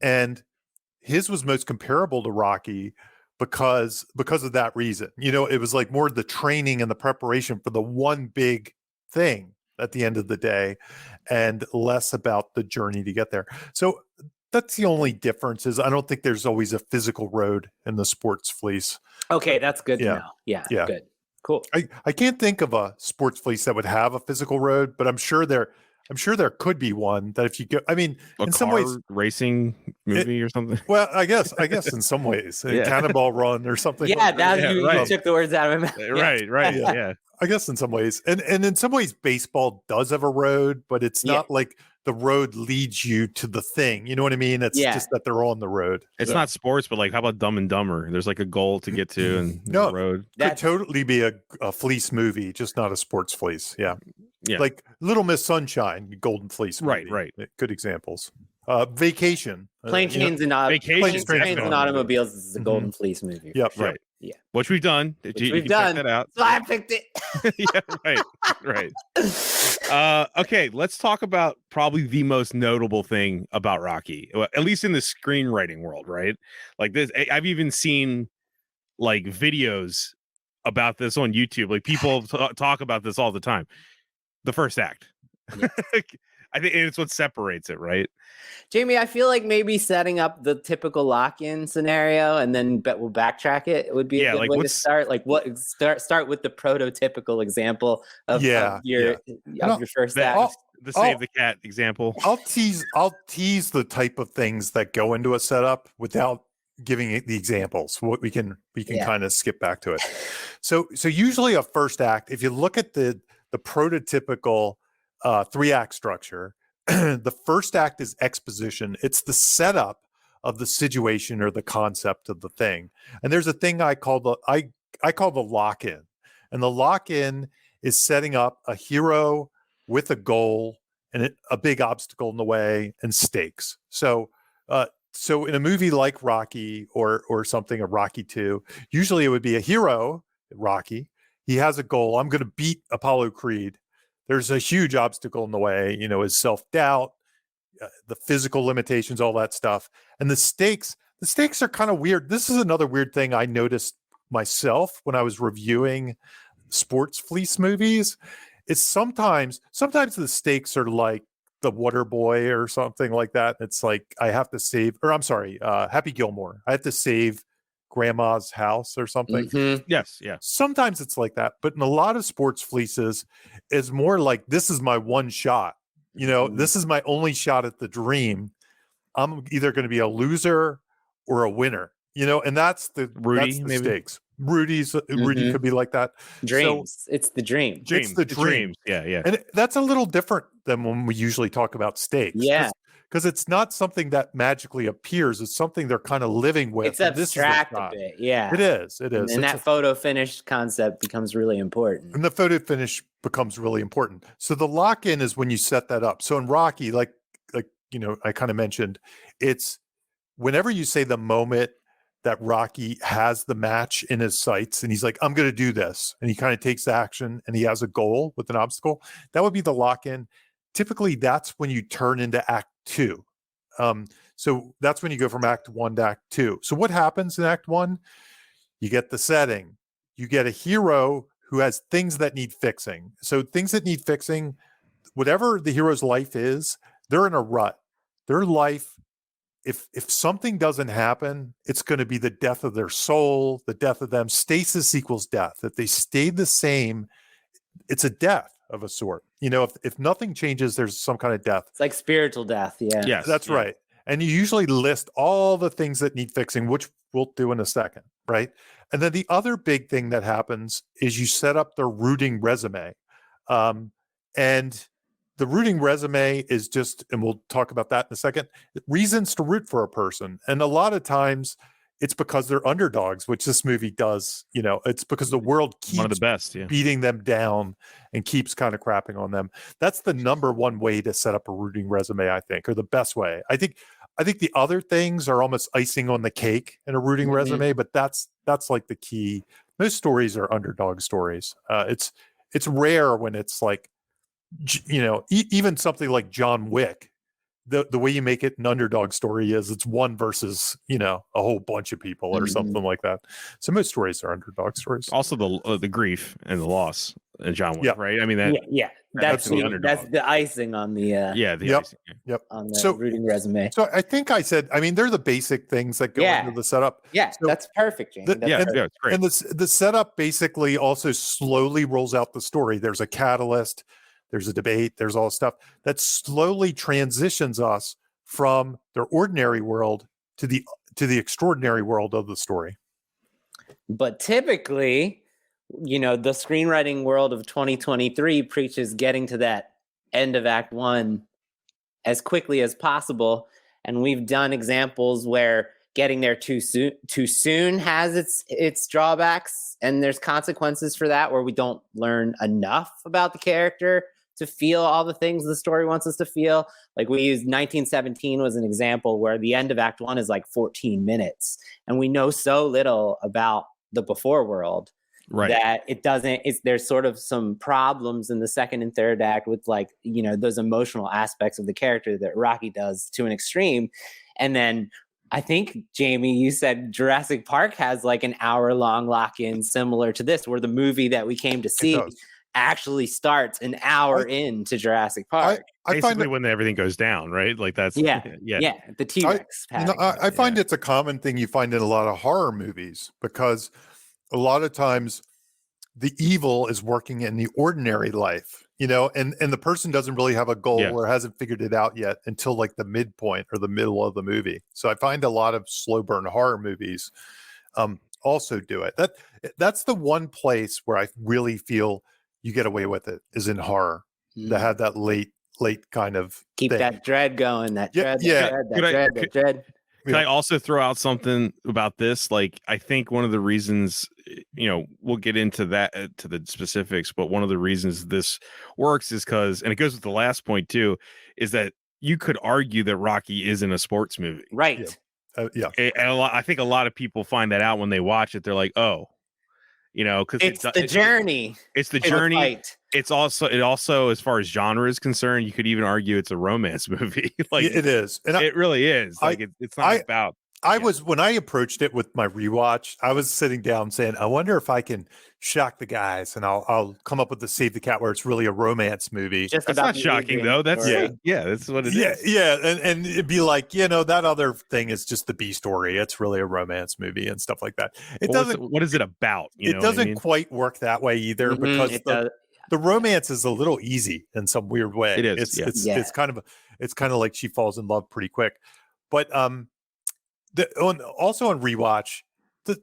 and his was most comparable to Rocky because of that reason. It was like more the training and the preparation for the one big thing at the end of the day, and less about the journey to get there. So that's the only difference. Is I don't think there's always a physical road in the sports fleece. Okay, that's good to know. Yeah, good. Cool. I can't think of a sports fleece that would have a physical road, but I'm sure there could be one that if you go, I mean, in some ways, racing movie or something. Well, I guess in some ways, Cannonball Run or something. Yeah, you took the words out of my mouth. Right. Yeah. I guess in some ways, and in some ways, baseball does have a road, but it's not like the road leads you to the thing. You know what I mean? It's just that they're on the road. It's not sports, but like, how about Dumb and Dumber? There's like a goal to get to, and the road could totally be a fleece movie, just not a sports fleece. Yeah. Like Little Miss Sunshine, Golden Fleece movie. Right. Good examples. Vacation. Planes and Automobiles is a Golden Fleece movie. Yep. Right. Yeah. Which we've done. We've done. Check that out. So I picked it. Right. Okay, let's talk about probably the most notable thing about Rocky, at least in the screenwriting world, right? Like this, I've even seen like videos about this on YouTube. Like people talk about this all the time. The first act. Yeah. I think it's what separates it, right? Jamie, I feel like maybe setting up the typical lock-in scenario and then we'll backtrack it. It would be a good way to start. Like start with the prototypical example of your first act. Save the Cat example. I'll tease the type of things that go into a setup without giving it the examples. What we can kind of skip back to it. So usually a first act, if you look at the prototypical 3-act structure, the first act is exposition. It's the setup of the situation or the concept of the thing. And there's a thing I call the lock-in. And the lock-in is setting up a hero with a goal and a big obstacle in the way and stakes. So in a movie like Rocky or something, a Rocky 2, usually it would be a hero, Rocky. He has a goal. I'm going to beat Apollo Creed. There's a huge obstacle in the way, his self-doubt, the physical limitations, all that stuff. And the stakes are kind of weird. This is another weird thing I noticed myself when I was reviewing sports fleece movies. Is sometimes the stakes are like The Water Boy or something like that. It's like I have to save, or I'm sorry, Happy Gilmore. I have to save grandma's house or something. Mhm. Yes, yeah. Sometimes it's like that, but in a lot of sports fleeces, it's more like this is my one shot. This is my only shot at the dream. I'm either going to be a loser or a winner. And that's the Maybe. stakes. Rudy could be like that. Dreams. It's the dream. It's the dream. Dreams. Yeah. And that's a little different than when we usually talk about stakes. Yeah. Because it's not something that magically appears. It's something they're kind of living with. It's abstract a bit. Yeah. It is. And that photo finish concept becomes really important. And the photo finish becomes really important. So the lock-in is when you set that up. So in Rocky, like I kind of mentioned, it's whenever you say the moment that Rocky has the match in his sights and he's like, I'm going to do this. And he kind of takes the action and he has a goal with an obstacle. That would be the lock-in. Typically, that's when you turn into Act 2. So that's when you go from Act 1 to Act 2. So what happens in Act 1? You get the setting. You get a hero who has things that need fixing. So things that need fixing, whatever the hero's life is, they're in a rut. Their life, if something doesn't happen, it's going to be the death of their soul, the death of them. Stasis equals death. If they stayed the same, it's a death of a sort. If nothing changes, there's some kind of death. It's like spiritual death. Yeah. Yes. That's right. And you usually list all the things that need fixing, which we'll do in a second, right? And then the other big thing that happens is you set up the rooting resume. And the rooting resume is just, and we'll talk about that in a second, reasons to root for a person. And a lot of times it's because they're underdogs, which this movie does. It's because the world keeps one of the best, beating them down and keeps kind of crapping on them. That's the number one way to set up a rooting resume, I think, or the best way. I think the other things are almost icing on the cake in a rooting resume, but that's like the key. Most stories are underdog stories. It's rare when it's like, even something like John Wick, the way you make it an underdog story is it's one versus, a whole bunch of people or something like that. So most stories are underdog stories. Also the grief and the loss in John Wick, right? I mean, that's the icing on the icing. Yep. On the rooting resume. So I think I said, they're the basic things that go into the setup. Yeah, so that's perfect, Jamie. It's great. And the setup basically also slowly rolls out the story. There's a catalyst. There's a debate. There's all stuff that slowly transitions us from their ordinary world to the extraordinary world of the story. But typically, the screenwriting world of 2023 preaches getting to that end of Act 1 as quickly as possible. And we've done examples where getting there too soon has its drawbacks, and there's consequences for that, where we don't learn enough about the character to feel all the things the story wants us to feel. Like we used 1917 was an example where the end of Act 1 is like 14 minutes. And we know so little about the before world that there's sort of some problems in the second and third act with those emotional aspects of the character that Rocky does to an extreme. And then I think, Jamie, you said Jurassic Park has like an hour-long lock-in similar to this, where the movie that we came to see actually starts an hour into Jurassic Park. I Basically, find when everything goes down, right? Like that's the T-Rex. I find it's a common thing you find in a lot of horror movies, because a lot of times the evil is working in the ordinary life, and the person doesn't really have a goal or hasn't figured it out yet until like the midpoint or the middle of the movie. So I find a lot of slow burn horror movies also do it. That's the one place where I really feel you get away with it, is in horror. That had that late kind of keep thing. that dread going. That dread. Can I also throw out something about this? Like, I think one of the reasons, we'll get into that to the specifics, but one of the reasons this works is because, and it goes with the last point too, is that you could argue that Rocky isn't a sports movie, Right? Yeah. And I think a lot of people find that out when they watch it. They're like, oh, because It's the journey. It's the to the journey. fight. It also, as far as genre is concerned, you could even argue it's a romance movie. Like it is, and it really is. Like it's not about. I was, when I approached it with my rewatch, I was sitting down saying, I wonder if I can shock the guys and I'll come up with the Save the Cat where it's really a romance movie. Just That's about not the shocking Adrian though. That's story. that's what it is. Yeah. And it'd be like, that other thing is just the B story. It's really a romance movie and stuff like that. What is it about? It doesn't quite work that way either, because the romance is a little easy in some weird way. It is. It's kind of like she falls in love pretty quick. But also on rewatch, the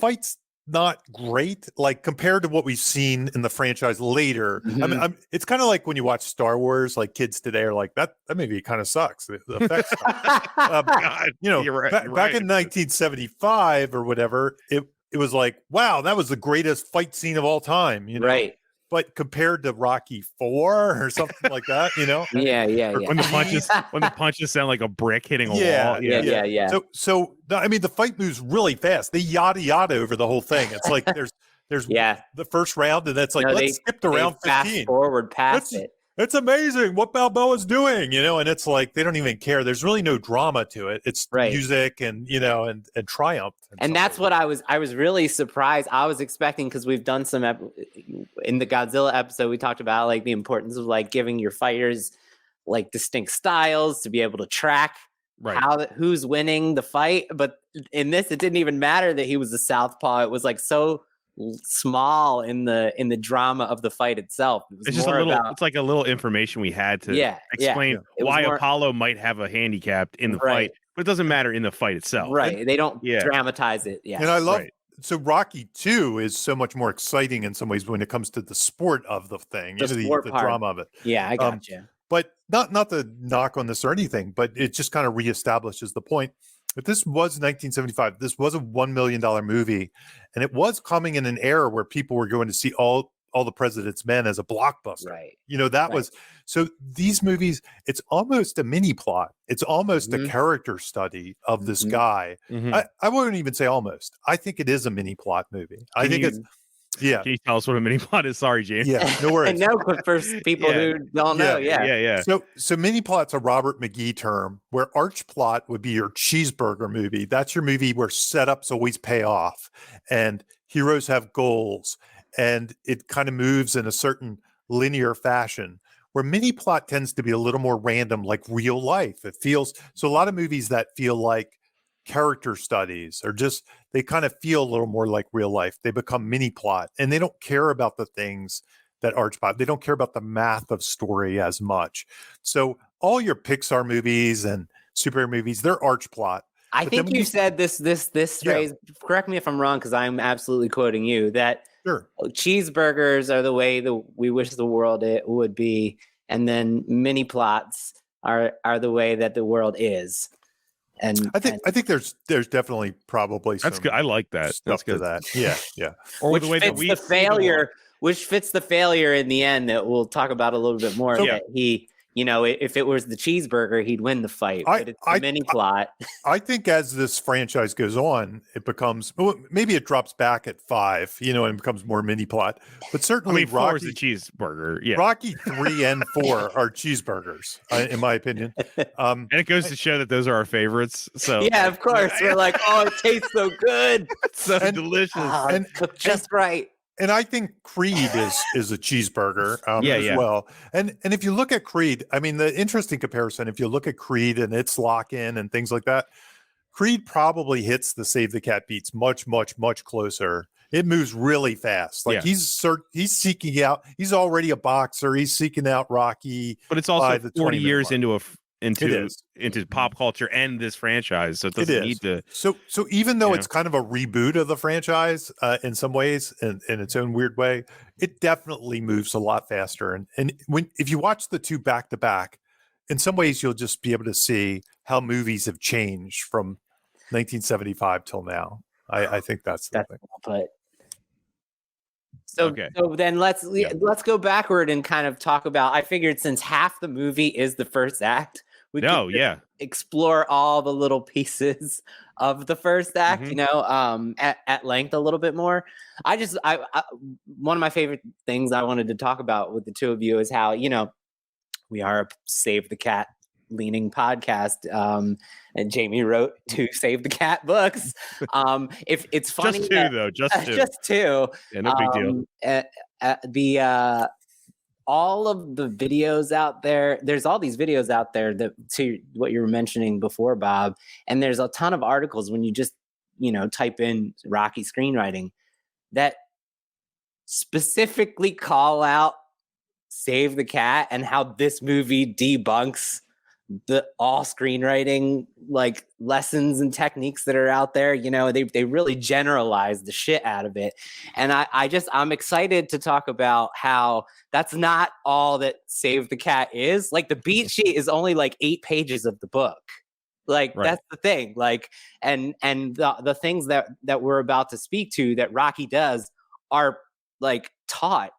fight's not great, like compared to what we've seen in the franchise later. Mhm. I mean, it's kind of like when you watch Star Wars, like kids today are like, that movie kind of sucks. The effects suck. God, you're right, Back in 1975 or whatever, it was like, wow, that was the greatest fight scene of all time. Right. But compared to Rocky 4 or something like that, Yeah. When the punches sound like a brick hitting a wall. Yeah. So I mean, the fight moves really fast. They yada over the whole thing. It's like there's the first round, and that's like, let's skip to round 15. Fast forward past it. It's amazing what Balboa's doing, and it's like they don't even care. There's really no drama to it. It's music and and triumph. And that's what I was really surprised. I was expecting, because we've done some in the Godzilla episode, we talked about like the importance of like giving your fighters like distinct styles to be able to track who's winning the fight. But in this, it didn't even matter that he was a southpaw. It was like so small in the drama of the fight itself. It's just it's like a little information we had to explain why Apollo might have a handicap in the fight, but it doesn't matter in the fight itself. Right. They don't dramatize it. Yeah. And I love so Rocky 2 is so much more exciting in some ways when it comes to the sport of the thing, the drama of it. Yeah, I got you. But not to knock on this or anything, but it just kind of reestablishes the point. But this was 1975. This was a $1 million movie, and it was coming in an era where people were going to see all the President's Men as a blockbuster. Right. Was so. These movies, it's almost a mini plot. It's almost a character study of this guy. Mm-hmm. I wouldn't even say almost. I think it is a mini plot movie. I think it's. Yeah. Can you tell us what a mini plot is? Sorry, James. Yeah, no worries. I know, but for people who don't know, yeah. So mini plot's a Robert McGee term, where arch plot would be your cheeseburger movie. That's your movie where setups always pay off and heroes have goals, and it kind of moves in a certain linear fashion. Where mini plot tends to be a little more random, like real life. It feels so. A lot of movies that feel like character studies or just they kind of feel a little more like real life. They become mini plot, and they don't care about the things that arch plot. They don't care about the math of story as much. So all your Pixar movies and superhero movies, they're arch plot. I think you said this phrase. Correct me if I'm wrong, because I'm absolutely quoting you. That cheeseburgers are the way that we wish the world it would be, and then mini plots are the way that the world is. And I think there's definitely probably that's good. I like that. Stuff to that. Yeah. Or the way that we which fits the failure in the end that we'll talk about a little bit more. So, that he, if it was the cheeseburger, he'd win the fight. But it's a mini plot. I think as this franchise goes on, it becomes maybe it drops back at 5, and becomes more mini plot. But certainly, 4 is the cheeseburger. Yeah, Rocky 3 and 4 are cheeseburgers, in my opinion. And it goes to show that those are our favorites. So yeah, of course, we're like, oh, it tastes so good, so delicious, and cooked just right. And I think Creed is a cheeseburger as well. And if you look at Creed, I mean, the interesting comparison, if you look at Creed and its lock-in and things like that, Creed probably hits the Save the Cat beats much, much, much closer. It moves really fast. Like he's seeking out, he's already a boxer. He's seeking out Rocky. But it's also 40 years mark. into pop culture and this franchise, so it doesn't need to. So even though it's kind of a reboot of the franchise in some ways, in its own weird way, it definitely moves a lot faster. And if you watch the two back to back, in some ways you'll just be able to see how movies have changed from 1975 till now. I think that's the thing. But so, Okay. so then let's go backward and kind of talk about. I figured since half the movie is the first act, we could explore all the little pieces of the first act, at length a little bit more. I one of my favorite things I wanted to talk about with the two of you is how, we are a Save the Cat leaning podcast, and Jamie wrote 2 Save the Cat books. If it's funny, just 2 though, just 2, just 2. Yeah, no big deal. All of the videos out there, there's all these videos out there that, to what you were mentioning before, Bob, and there's a ton of articles when you just, type in Rocky screenwriting that specifically call out Save the Cat and how this movie debunks all screenwriting like lessons and techniques that are out there. They really generalize the shit out of it. And I'm excited to talk about how that's not all that Save the Cat is. Like, the beat sheet is only like 8 pages of the book. Like, right. That's the thing. Like, and the things that we're about to speak to that Rocky does are like taught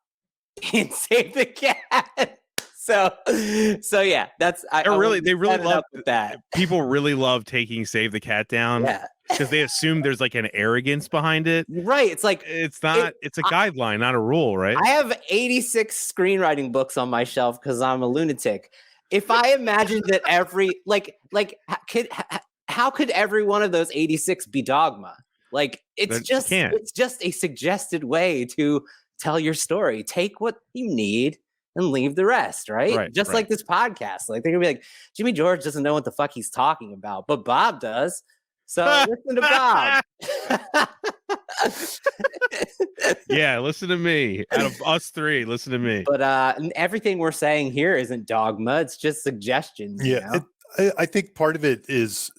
in Save the Cat. So yeah, that's they really love that. People really love taking Save the Cat down, because they assume there's like an arrogance behind it. Right. It's like it's not. It's a guideline, not a rule, right? I have 86 screenwriting books on my shelf because I'm a lunatic. If I imagine that every how could every one of those 86 be dogma? Like, it's just a suggested way to tell your story. Take what you need and leave the rest, right? Just like this podcast. Like, they're gonna be like, Jimmy George doesn't know what the fuck he's talking about, but Bob does. So listen to Bob. Yeah, listen to me. Out of us 3, listen to me. But everything we're saying here isn't dogma. It's just suggestions. Yeah, I think part of it is,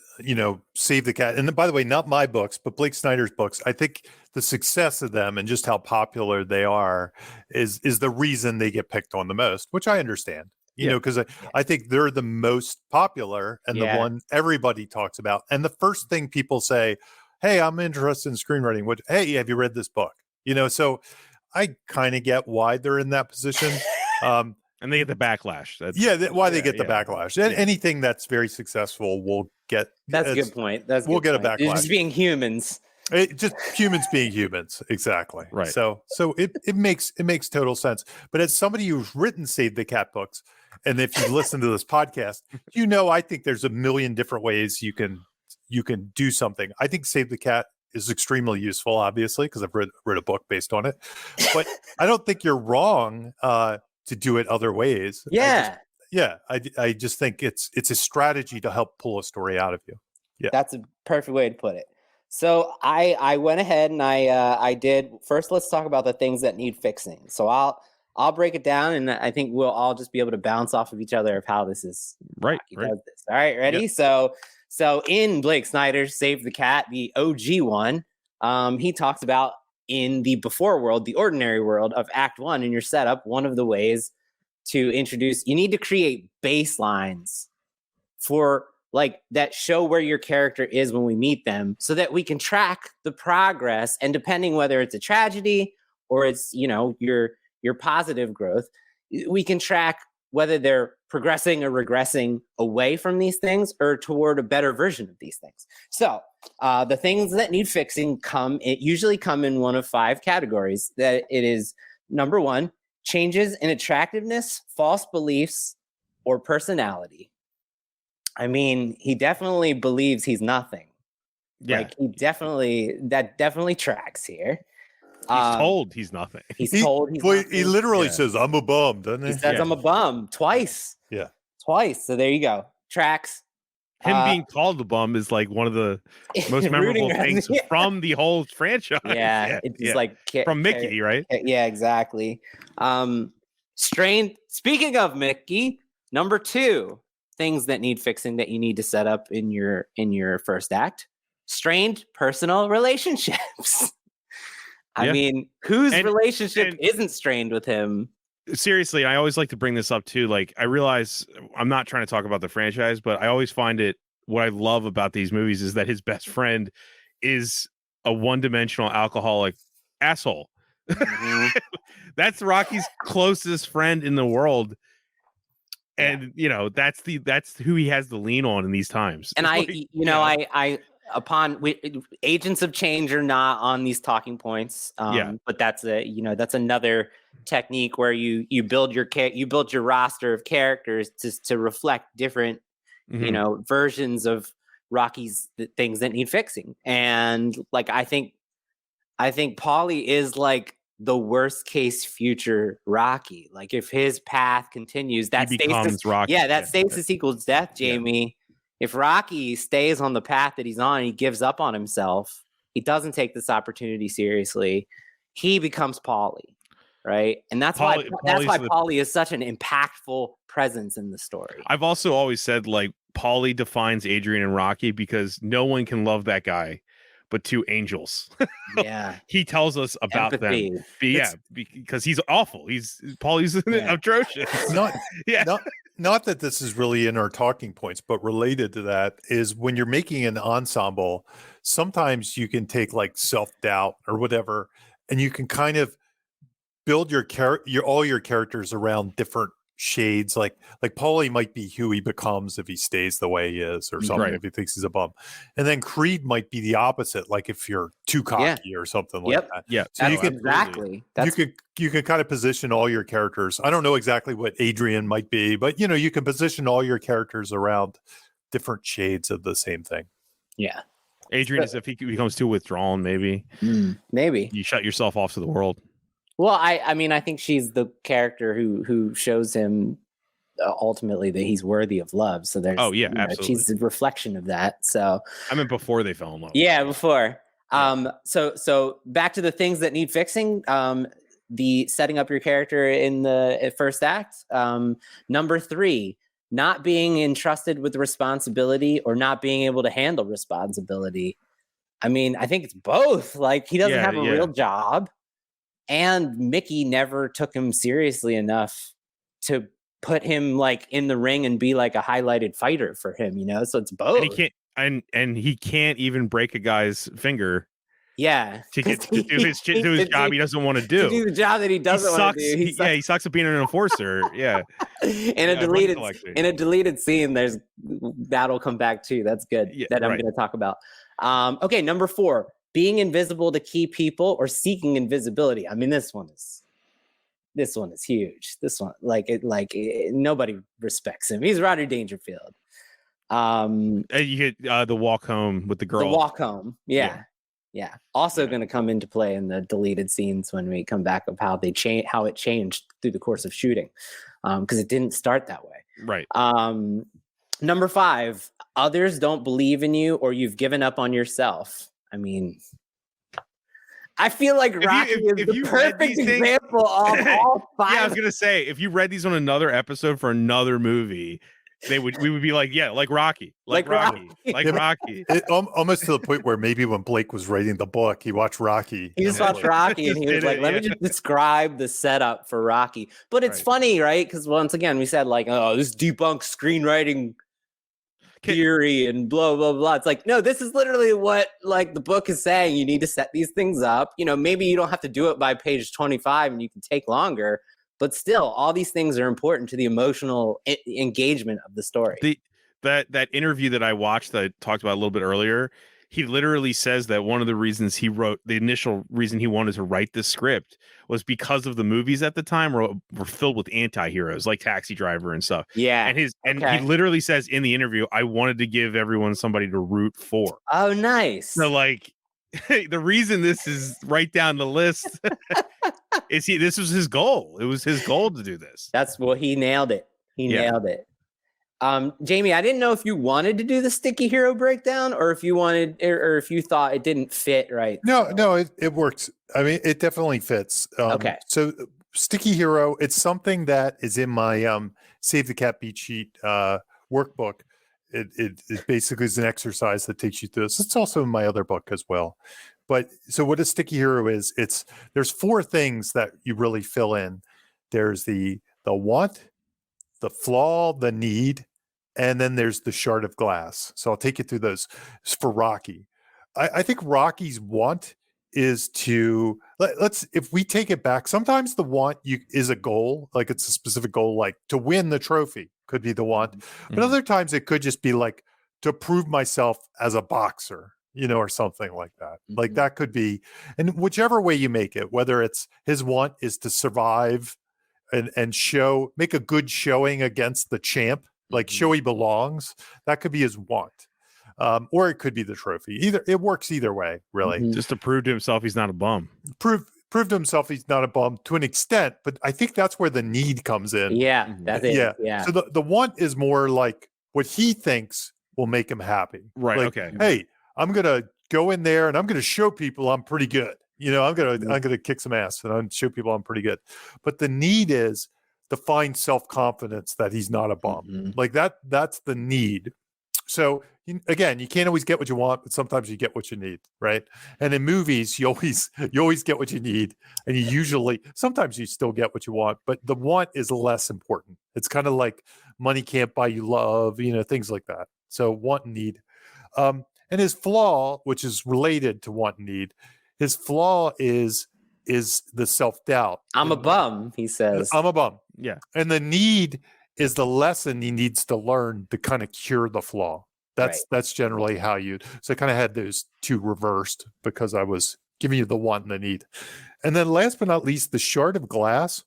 Save the Cat. And by the way, not my books, but Blake Snyder's books. I think the success of them and just how popular they are is the reason they get picked on the most, which I understand, because I think they're the most popular and the one everybody talks about. And the first thing people say, hey, I'm interested in screenwriting. Hey, have you read this book? So I kind of get why they're in that position. And they get the backlash. They get the backlash. Anything that's very successful will get. That's a good point. We'll get a backlash. It's just being humans. Just humans being humans. Exactly. Right. So it makes total sense. But as somebody who's written Save the Cat books, and if you listen to this podcast, I think there's a million different ways you can do something. I think Save the Cat is extremely useful, obviously, because I've read a book based on it. But I don't think you're wrong to do it other ways. I just think it's a strategy to help pull a story out of you. Yeah, that's a perfect way to put it. So I went ahead and I did. First, let's talk about the things that need fixing. So I'll break it down, and I think we'll all just be able to bounce off of each other of how this is right. Does this. All right, ready? Yep. So in Blake Snyder's Save the Cat, the OG one, he talks about, in the before world, the ordinary world of Act 1 in your setup, one of the ways to introduce, you need to create baselines for like that show where your character is when we meet them, so that we can track the progress. And depending whether it's a tragedy or it's, your positive growth, we can track whether they're progressing or regressing away from these things or toward a better version of these things. So the things that need fixing usually come in one of 5 categories. That it is, number 1, changes in attractiveness, false beliefs, or personality. I mean, he definitely believes he's nothing. Yeah. Like, that definitely tracks here. He's told he's nothing. He's told he's nothing. He literally says, I'm a bum, doesn't he? He says, I'm a bum twice. Yeah. Twice. So there you go. Tracks. Him being called the bum is like one of the most memorable things from the whole franchise. Yeah. It's just like from Mickey, right? Yeah, exactly. Speaking of Mickey, number 2, things that need fixing that you need to set up in your first act: strained personal relationships. I mean, whose relationship isn't strained with him? Seriously, I always like to bring this up too. Like, I realize I'm not trying to talk about the franchise, but I always find it what I love about these movies is that his best friend is a one-dimensional alcoholic asshole. Mhm. That's Rocky's closest friend in the world. And you know, that's who he has to lean on in these times. And agents of change are not on these talking points. But that's another technique where you build your roster of characters to reflect different versions of Rocky's things that need fixing. And like I think Paulie is like the worst case future Rocky. Like if his path continues, that becomes Rocky. That stasis equals death, Jamie. If Rocky stays on the path that he's on, he gives up on himself, he doesn't take this opportunity seriously, he becomes Paulie, right? And that's why Paulie is such an impactful presence in the story. I've also always said like Paulie defines Adrian and Rocky because no one can love that guy but two angels. Yeah. He tells us about Empathy. them. Because he's awful. Paulie's atrocious. Not that this is really in our talking points, but related to that is when you're making an ensemble, sometimes you can take like self-doubt or whatever, and you can kind of build all your characters around different shades. Like Paulie might be who he becomes if he stays the way he is or something, if he thinks he's a bum. And then Creed might be the opposite, like if you're too cocky or something like that. Yeah. So you can you can kind of position all your characters. I don't know exactly what Adrian might be, but you can position all your characters around different shades of the same thing. Yeah. Adrian is if he becomes too withdrawn, maybe. Maybe. You shut yourself off to the world. Well, I mean, I think she's the character who shows him ultimately that he's worthy of love. So there's, absolutely. She's a reflection of that. So I mean, before they fell in love. Yeah, before. So back to the things that need fixing. The setting up your character in the first act. Number 3, not being entrusted with responsibility or not being able to handle responsibility. I mean, I think it's both. Like he doesn't have a real job. And Mickey never took him seriously enough to put him like in the ring and be like a highlighted fighter for him, So it's both. And he can't even break a guy's finger. Yeah, to do his job he doesn't want to do. To do the job that he doesn't want to do. He sucks at being an enforcer. Yeah. In a deleted scene, that'll come back too. That's good. I'm going to talk about. Okay, number 4. Being invisible to key people or seeking invisibility. I mean, this one is huge. This one, nobody respects him. He's Rodney Dangerfield. You get the walk home with the girl. The walk home. Yeah. Also going to come into play in the deleted scenes when we come back of how it changed through the course of shooting, because it didn't start that way. Right. Number 5. Others don't believe in you or you've given up on yourself. I mean, I feel like Rocky is the perfect example of all 5. Yeah, I was gonna say, if you read these on another episode for another movie, we would be like, like Rocky, like Rocky. Almost to the point where maybe when Blake was writing the book, he watched Rocky. He just watched Rocky, and he was like, "Let me just describe the setup for Rocky." But it's funny, right? Because once again, we said like, "Oh, this debunks screenwriting theory and blah blah blah." It's like, no, this is literally what like the book is saying. You need to set these things up. Maybe you don't have to do it by page 25 and you can take longer, but still all these things are important to the emotional engagement of the story. That interview that I watched that I talked about a little bit earlier, he literally says that one of the reasons the initial reason he wanted to write this script was because of the movies at the time were filled with anti-heroes like Taxi Driver and stuff. Yeah. And he literally says in the interview, I wanted to give everyone somebody to root for. Oh, nice. So like the reason this is right down the list is this was his goal. It was his goal to do this. He nailed it. Nailed it. Jamie, I didn't know if you wanted to do the sticky hero breakdown or if you wanted, or if you thought it didn't fit right. No, it works. I mean, it definitely fits. Okay. So sticky hero, it's something that is in my Save the Cat Beat Sheet workbook. It basically is an exercise that takes you through this. It's also in my other book as well. But so what a sticky hero is, there's 4 things that you really fill in. There's the want, the flaw, the need, and then there's the shard of glass. So I'll take you through those for Rocky. I think Rocky's want is to let's if we take it back, sometimes the want is a goal, like it's a specific goal, like to win the trophy could be the want, but other times it could just be like to prove myself as a boxer, or something like that. Like that could be, and whichever way you make it, whether it's his want is to survive and make a good showing against the champ, like show he belongs, that could be his want. Or it could be the trophy. It works either way, really. Just to prove to himself he's not a bum. Prove to himself he's not a bum to an extent, but I think that's where the need comes in. Yeah, that's it. Yeah. So the want is more like what he thinks will make him happy. Right. Like, okay. Hey, I'm gonna go in there and I'm gonna show people I'm pretty good. I'm gonna kick some ass and I'm show people I'm pretty good. But the need is to find self-confidence that he's not a bum. Like that's the need. So again, you can't always get what you want, but sometimes you get what you need, right? And in movies, you always get what you need, and sometimes you still get what you want, but the want is less important. It's kind of like money can't buy you love, things like that. So want and need, and his flaw, which is related to want and need, his flaw is the self-doubt. I'm a bum, he says. I'm a bum. Yeah, and the need is the lesson he needs to learn to kind of cure the flaw. That's generally how so I kind of had those two reversed because I was giving you the want and the need. And then last but not least, the shard of glass.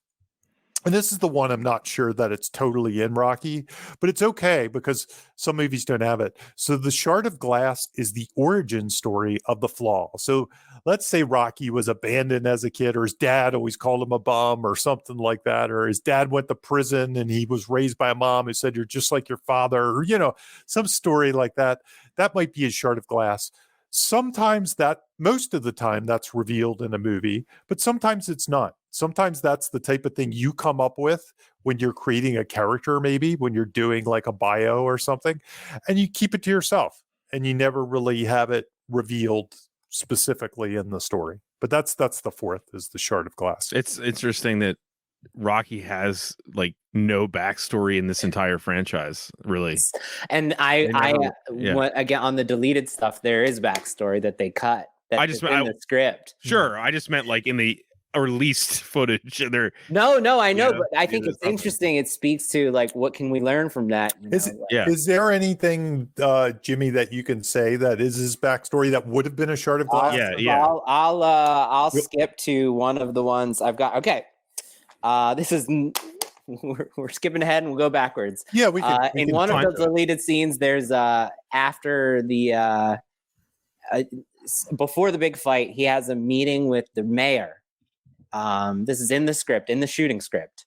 And this is the one I'm not sure that it's totally in Rocky, but it's okay because some movies don't have it. So the shard of glass is the origin story of the flaw. So let's say Rocky was abandoned as a kid, or his dad always called him a bum or something like that, or his dad went to prison and he was raised by a mom who said, you're just like your father, or, some story like that. That might be his shard of glass. Sometimes most of the time that's revealed in a movie, but sometimes it's not. Sometimes that's the type of thing you come up with when you're creating a character, maybe when you're doing like a bio or something, and you keep it to yourself and you never really have it revealed specifically in the story. But that's the fourth, is the shard of glass. It's interesting that Rocky has like no backstory in this entire franchise, really. And again, on the deleted stuff, there is backstory that they cut. That's in the script. Sure, I just meant like in the released footage. No, I know, but I think it's interesting. It speaks to like what can we learn from that? Is there anything, Jimmy, that you can say that is his backstory that would have been a shard of glass? I'll skip to one of the ones I've got. Okay, this is we're skipping ahead and we'll go backwards. Yeah, we can. In one of the deleted scenes, there's after the before the big fight, he has a meeting with the mayor. This is in the script, in the shooting script.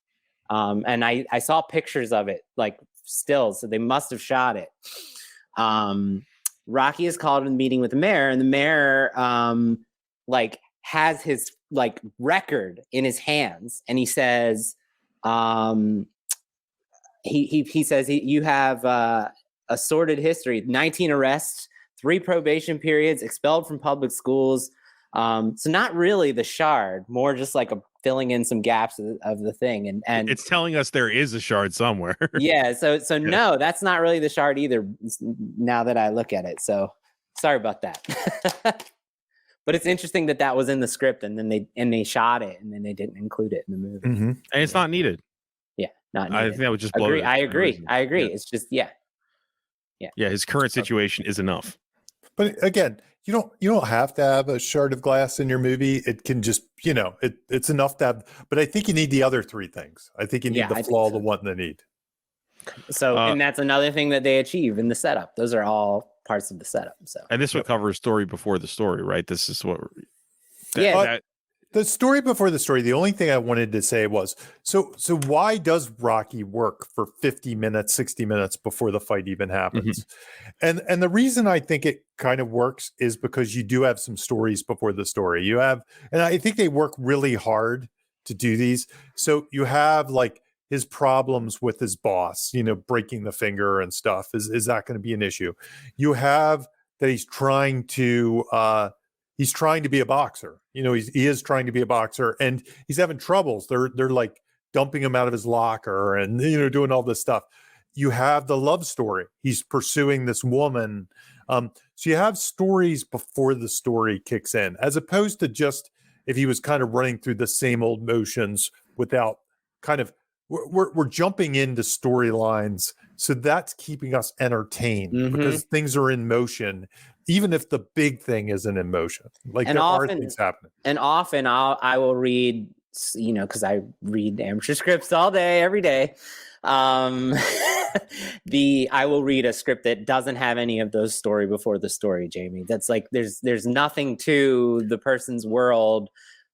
And I saw pictures of it, like stills, so they must have shot it. Rocky is called in a meeting with the mayor, and the mayor like has his like record in his hands, and he says, he says you have a sordid history, 19 arrests, 3 probation periods, expelled from public schools. So not really the shard, more just like filling in some gaps of the thing. And it's telling us there is a shard somewhere. Yeah. So no, that's not really the shard either. Now that I look at it. So sorry about that. But it's interesting that was in the script, and then they shot it, and then they didn't include it in the movie. Mm-hmm. And it's not needed. Yeah. Not needed. I think that would just blow it. I agree. Yeah. It's just, yeah. His current situation is enough. But again, you don't have to have a shard of glass in your movie. It can just, it's enough to have, but I think you need the other 3 things. I think you need the flaw, the want, and the need. So, and that's another thing that they achieve in the setup. Those are all parts of the setup. So, and this would cover story before the story, right? This is what. The story before the story, the only thing I wanted to say was, so why does Rocky work for 50 minutes, 60 minutes before the fight even happens? Mm-hmm. And the reason I think it kind of works is because you do have some stories before the story. And I think they work really hard to do these. So you have like his problems with his boss, breaking the finger and stuff. Is that going to be an issue? You have that he's trying to be a boxer. He is trying to be a boxer, and he's having troubles. They're like dumping him out of his locker and doing all this stuff. you have the love story. He's pursuing this woman. So you have stories before the story kicks in, as opposed to just if he was kind of running through the same old motions without kind of, we're jumping into storylines. So that's keeping us entertained because things are in motion, even if the big thing isn't in motion. Like there are things happening. And often I will read, you know, because I read amateur scripts all day, every day. I will read a script that doesn't have any of those story before the story, Jamie. That's like there's nothing to the person's world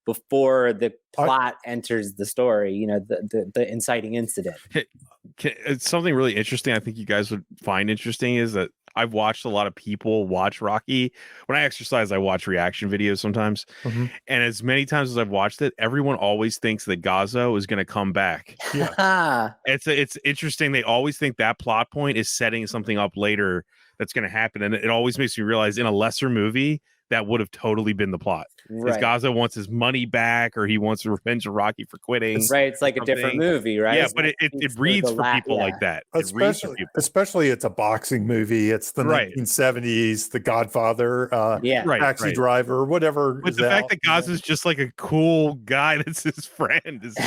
before the plot enters the story, you know, the inciting incident. It's something really interesting I think you guys would find interesting is that I've watched a lot of people watch Rocky. When I exercise, I watch reaction videos sometimes. And as many times as I've watched it, everyone always thinks that Gazzo is going to come back. Yeah. It's interesting. They always think that plot point is setting something up later that's going to happen. And it always makes me realize in a lesser movie, that would have totally been the plot. Right. Gazzo wants his money back, or he wants revenge of Rocky for quitting. Right. It's like a different movie, right? Yeah, but it reads for people like that. Especially it's a boxing movie. It's the 1970s, The Godfather, Taxi Driver, whatever. But the fact that Gazzo's just like a cool guy that's his friend is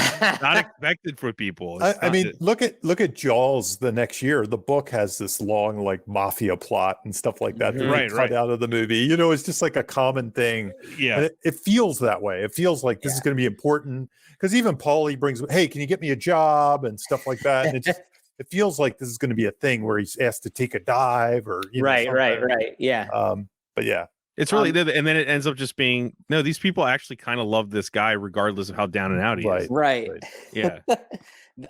not expected for people. I mean, look at Jaws the next year. The book has this long like mafia plot and stuff like that. Cut out of the movie. You know, it's just like a common thing. Yeah. And it feels that way. It feels like this is going to be important because even Paulie brings, hey, can you get me a job and stuff like that? And it feels like this is going to be a thing where he's asked to take a dive or right. Yeah. But yeah, it's really and then it ends up just being no. These people actually kind of love this guy regardless of how down and out he is. Right. Yeah.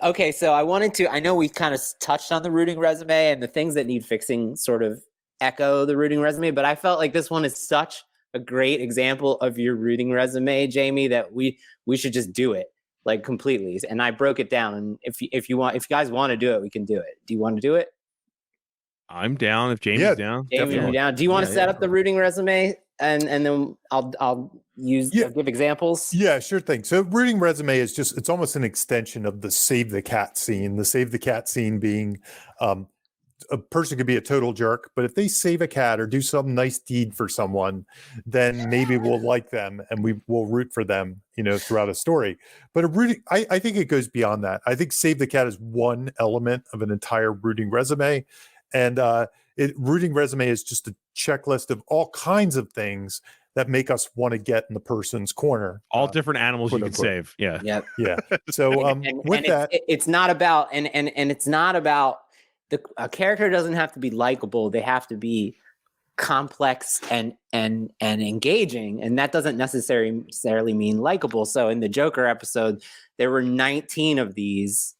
Okay, so I know we kind of touched on the rooting resume and the things that need fixing sort of echo the rooting resume, but I felt like this one is such a great example of your rooting resume, Jamie, that we should just do it like completely. And I broke it down. And if you guys want to do it, we can do it. Do you want to do it? I'm down. If Jamie's down, Jamie, you down? Do you want to set up the rooting resume and then I'll give examples? Yeah, sure thing. So rooting resume is it's almost an extension of the Save the Cat scene. The Save the Cat scene being a person could be a total jerk, but if they save a cat or do some nice deed for someone, then maybe we'll like them and we will root for them, you know, throughout a story. But I think it goes beyond that. I think Save the Cat is one element of an entire rooting resume. And rooting resume is just a checklist of all kinds of things that make us want to get in the person's corner. All different animals you can save. Yeah. Yep. Yeah. So it's not about, and it's not about, a character doesn't have to be likable. They have to be complex and engaging, and that doesn't necessarily mean likable. So in the Joker episode, there were 19 of these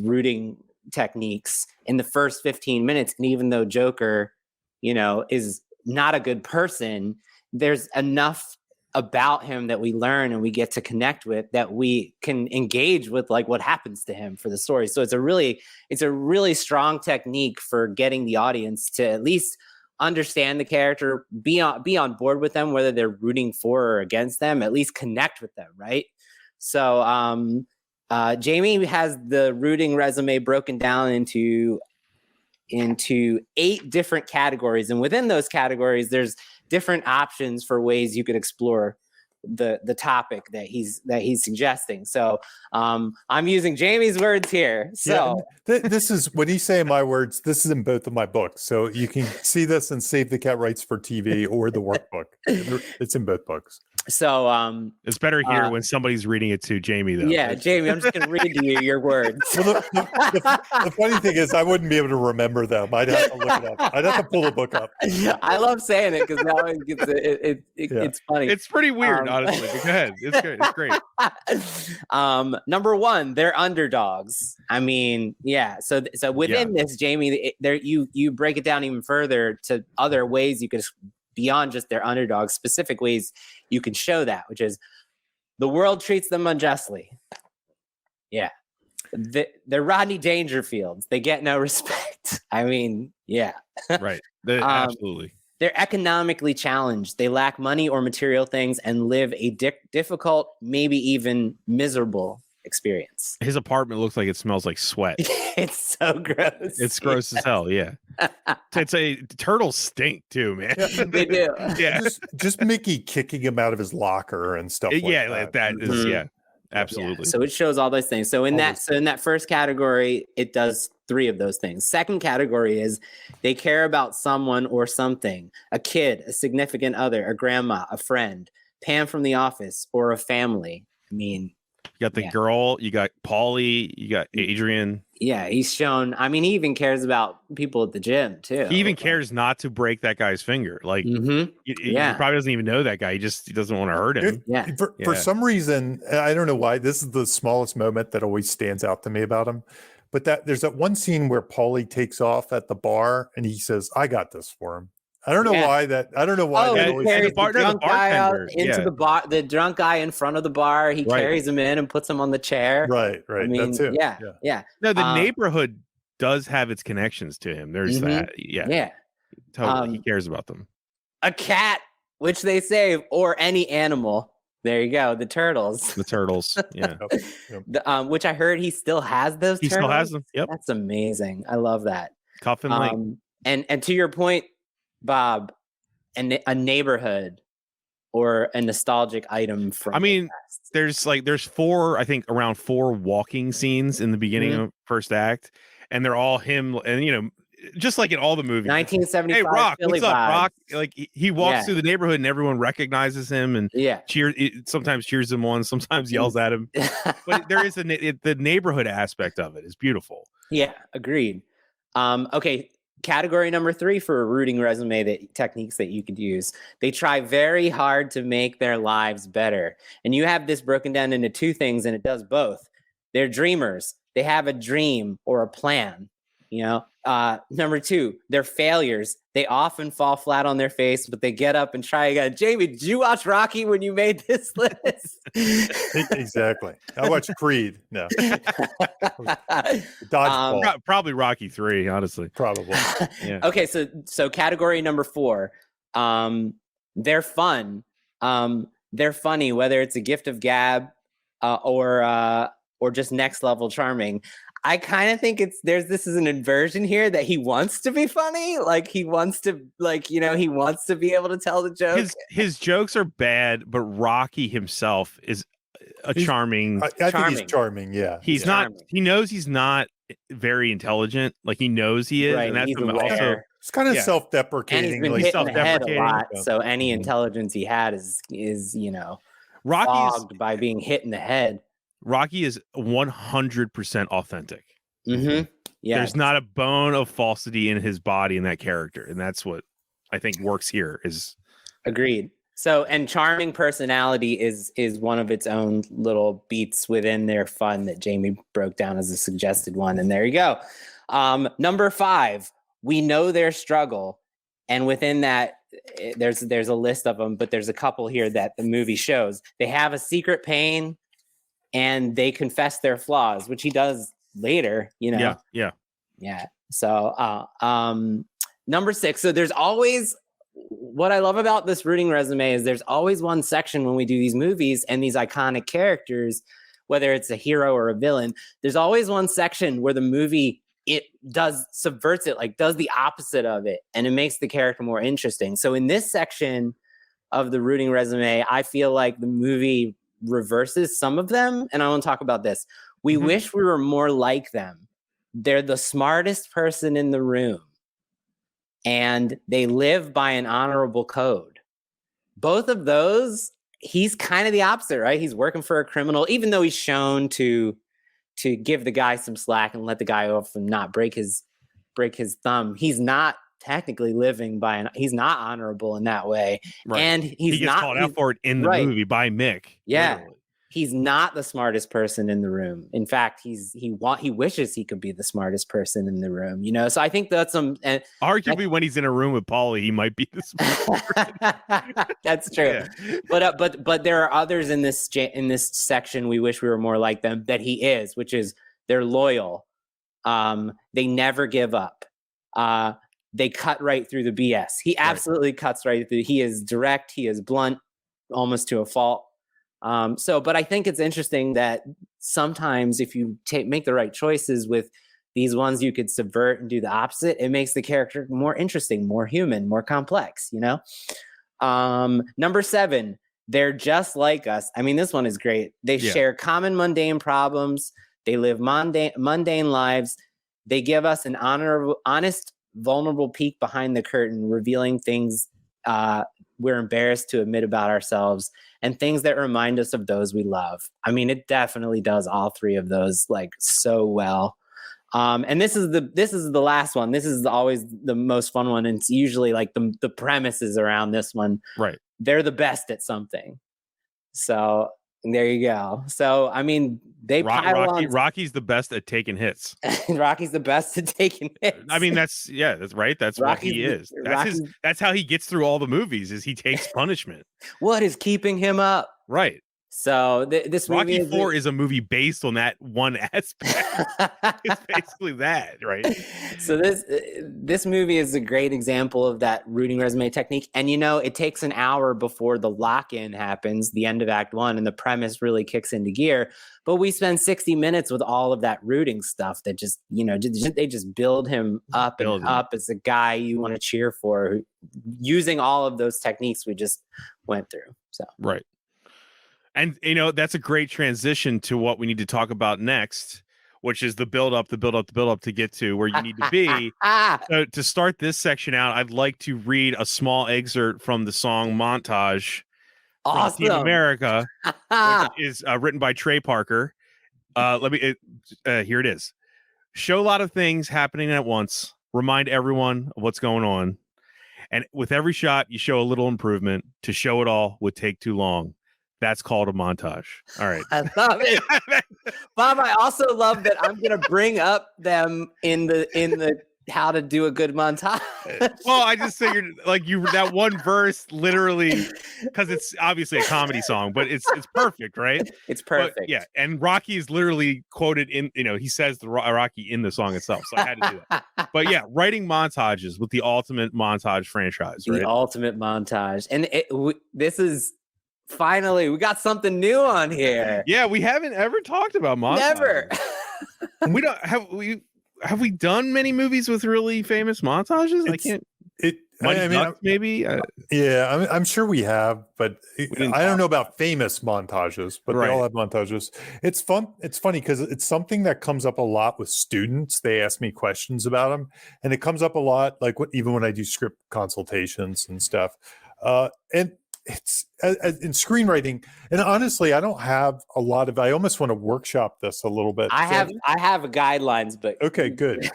rooting techniques in the first 15 minutes, and even though Joker, you know, is not a good person, there's enough about him that we learn and we get to connect with that we can engage with, like what happens to him for the story. So it's a really strong technique for getting the audience to at least understand the character, be on board with them, whether they're rooting for or against them, at least connect with them, right? So Jamie has the rooting resume broken down into 8 different categories, and within those categories there's different options for ways you could explore the topic that he's suggesting. So I'm using Jamie's words here. So this is when he's saying my words, this is in both of my books. So you can see this in Save the Cat Writes for TV or the workbook. It's in both books. So it's better here when somebody's reading it to Jamie, though. Yeah, Jamie, I'm just going to read to you your words. Well, the funny thing is, I wouldn't be able to remember them. I'd have to look it up. I'd have to pull the book up. I love saying it because now it's funny. It's pretty weird, honestly. Go ahead. It's good. It's great. Number 1, they're underdogs. I mean, yeah. So within this, Jamie, you break it down even further to other ways you could, beyond just their underdogs, specific ways you can show that, which is the world treats them unjustly. Yeah. They're Rodney Dangerfields. They get no respect. I mean, yeah. Right. Absolutely. They're economically challenged. They lack money or material things and live a difficult, maybe even miserable experience. His apartment looks like it smells like sweat. It's so gross. It's gross as hell. Yeah. Turtles stink too, man. Yeah. They do. Yeah. Just Mickey kicking him out of his locker and stuff like Yeah, that. like that is Mhm. absolutely. So it shows all those things. So in All that first category, it does 3 of those things. Second category is they care about someone or something: a kid, a significant other, a grandma, a friend, Pam from the office, or a family. I mean, You got the girl, you got Paulie, you got Adrian. yeah, he's shown. I mean, he even cares about people at the gym too. He even cares not to break that guy's finger. Like, Mhm. he probably doesn't even know that guy. He doesn't want to hurt him. Yeah. For some reason, I don't know why, this is the smallest moment that always stands out to me about him. But there's that one scene where Paulie takes off at the bar and he says, "I got this for him." I don't know why that. I don't know why. Oh, that he always, carries the drunk guy out bartender. into Yeah. the bar. The drunk guy in front of the bar. He carries him in and puts him on the chair. right. I mean, That's it. yeah. No, the neighborhood does have its connections to him. There's Mhm. that. Yeah. Yeah. Totally. He cares about them. A cat, which they save, or any animal. There you go. The turtles. The turtles. Yeah. Which I heard he still has those. He turtles. still has them. Yep. That's amazing. I love that. Cuff and link. And to your point, Bob, a neighborhood or a nostalgic item from. I mean, the past. there's 4, I think around 4 walking scenes in the beginning of first act, and they're all him, and just like in all the movies. 1975. Hey, Rock, Philly what's up, vibes. Rock? Like he walks through the neighborhood and everyone recognizes him and sometimes cheers him on, sometimes yells at him. But there is the neighborhood aspect of it is beautiful. Yeah, agreed. Okay, category number 3 for a rooting resume techniques that you could use. They try very hard to make their lives better. And you have this broken down into 2 things, and it does both. They're dreamers. They have a dream or a plan. Number 2, they're failures. They often fall flat on their face, but they get up and try again. Jamie, did you watch Rocky when you made this list? Exactly. I watched Creed. No. Dodgeball. Probably Rocky 3, honestly. Probably. Yeah. Okay, so category number 4, they're fun. They're funny, whether it's a gift of gab or just next level charming. I kind of think this is an inversion here that he wants to be funny. Like he wants to he wants to be able to tell the joke. His jokes are bad, but Rocky himself is charming. I think he's charming. Yeah. He's not, he knows he's not very intelligent. Like he knows he is. Right, and that's he's also, aware. It's kind of And self-deprecating. he's been like hit in the head a lot, Yeah. so any intelligence he had is Rocky's fogged by being hit in the head. Rocky is 100% authentic. Mm-hmm. Yeah, There's not a bone of falsity in his body in that character, and that's what I think works here. Is agreed. So, and charming personality is one of its own little beats within their fun that Jamie broke down as a suggested one, and there you go. Number 5, we know their struggle, and within that, there's a list of them, but there's a couple here that the movie shows. They have a secret pain, and they confess their flaws, which he does later. Yeah. So, number 6. So there's always, what I love about this rooting resume is there's always one section when we do these movies and these iconic characters, whether it's a hero or a villain, there's always one section where the movie subverts it, like does the opposite of it, and it makes the character more interesting. So in this section of the rooting resume, I feel like the movie reverses some of them, and I want to talk about this. We wish we were more like them. They're the smartest person in the room, and they live by an honorable code. Both of those, he's kind of the opposite, right? He's working for a criminal, even though he's shown to give the guy some slack and let the guy off and not break his thumb. He's not technically living he's not honorable in that way. Right. And he gets called out for it in the movie by Mick. Yeah. Literally. He's not the smartest person in the room. In fact, he wishes he could be the smartest person in the room, So I think that's arguably when he's in a room with Paulie, he might be the smartest person. That's true. Yeah. But there are others in this section we wish we were more like them that he is, which is they're loyal. They never give up. They cut right through the BS. He absolutely cuts right through. He is direct. He is blunt, almost to a fault. But I think it's interesting that sometimes if you make the right choices with these ones, you could subvert and do the opposite. It makes the character more interesting, more human, more complex, you know? Number 7, they're just like us. I mean, this one is great. They share common mundane problems. They live mundane lives. They give us an honest, vulnerable peek behind the curtain, revealing things we're embarrassed to admit about ourselves and things that remind us of those we love. I mean, it definitely does all 3 of those like so well. And this is the last one. This is always the most fun one. And it's usually like the premises around this one. Right. They're the best at something. So there you go. So, I mean, they pile on. Rocky's the best at taking hits. Rocky's the best at taking hits. I mean, that's right. That's Rocky's what he is. That's how he gets through all the movies is he takes punishment. What is keeping him up? Right. So this Rocky movie 4 is a movie based on that one aspect. It's basically that, right? So this movie is a great example of that rooting resume technique. And you know, it takes an hour before the lock-in happens, the end of Act 1, and the premise really kicks into gear. But we spend 60 minutes with all of that rooting stuff that just, you know, they just build him up up as a guy you want to cheer for, using all of those techniques we just went through. So right. And, you know, that's a great transition to what we need to talk about next, which is the build up to get to where you need to be. So to start this section out, I'd like to read a small excerpt from the song Montage from Team America, which is written by Trey Parker. Here it is. Show a lot of things happening at once. Remind everyone of what's going on. And with every shot, you show a little improvement. To show it all would take too long. That's called a montage. All right. I love it. Bob, I also love that I'm going to bring up them in the how to do a good montage. Well, I just figured like that one verse literally, because it's obviously a comedy song, but it's perfect, right? It's perfect. But, yeah. And Rocky is literally quoted in, you know, he says the Rocky in the song itself. So I had to do that. But yeah, writing montages with the ultimate montage franchise, right? The ultimate montage. And this is finally, we got something new on here. Yeah, we haven't ever talked about montages. Never. We don't have we done many movies with really famous montages? Maybe. Yeah, I'm sure we have, but I don't know about famous montages, but they all have montages. It's fun. It's funny because it's something that comes up a lot with students. They ask me questions about them, and it comes up a lot, like even when I do script consultations and stuff. And it's in screenwriting, and honestly, I don't have a lot of. I almost want to workshop this a little bit. I have guidelines, but okay, good.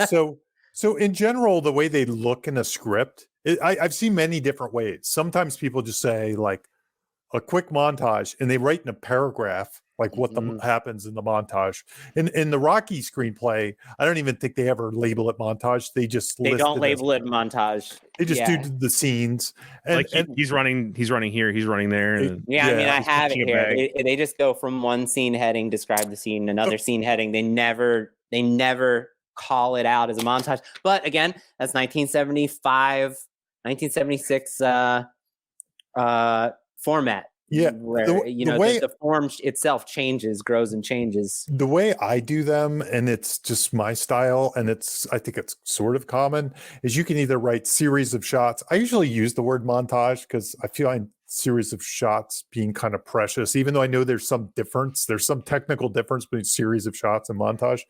So in general, the way they look in a script, I've seen many different ways. Sometimes people just say like a quick montage, and they write in a paragraph like what happens in the montage. In the Rocky screenplay, I don't even think they ever label it montage. They don't label it montage. They just do the scenes. And, like he's running here, he's running there. And I mean, I have it here. They just go from one scene heading, describe the scene, another scene heading. They never call it out as a montage. But again, that's 1976 format. Yeah, where the form itself grows and changes. The way I do them, and it's just my style, and I think it's sort of common, is you can either write series of shots. I usually use the word montage because I feel like series of shots being kind of precious, even though I know there's some difference. There's some technical difference between series of shots and montage.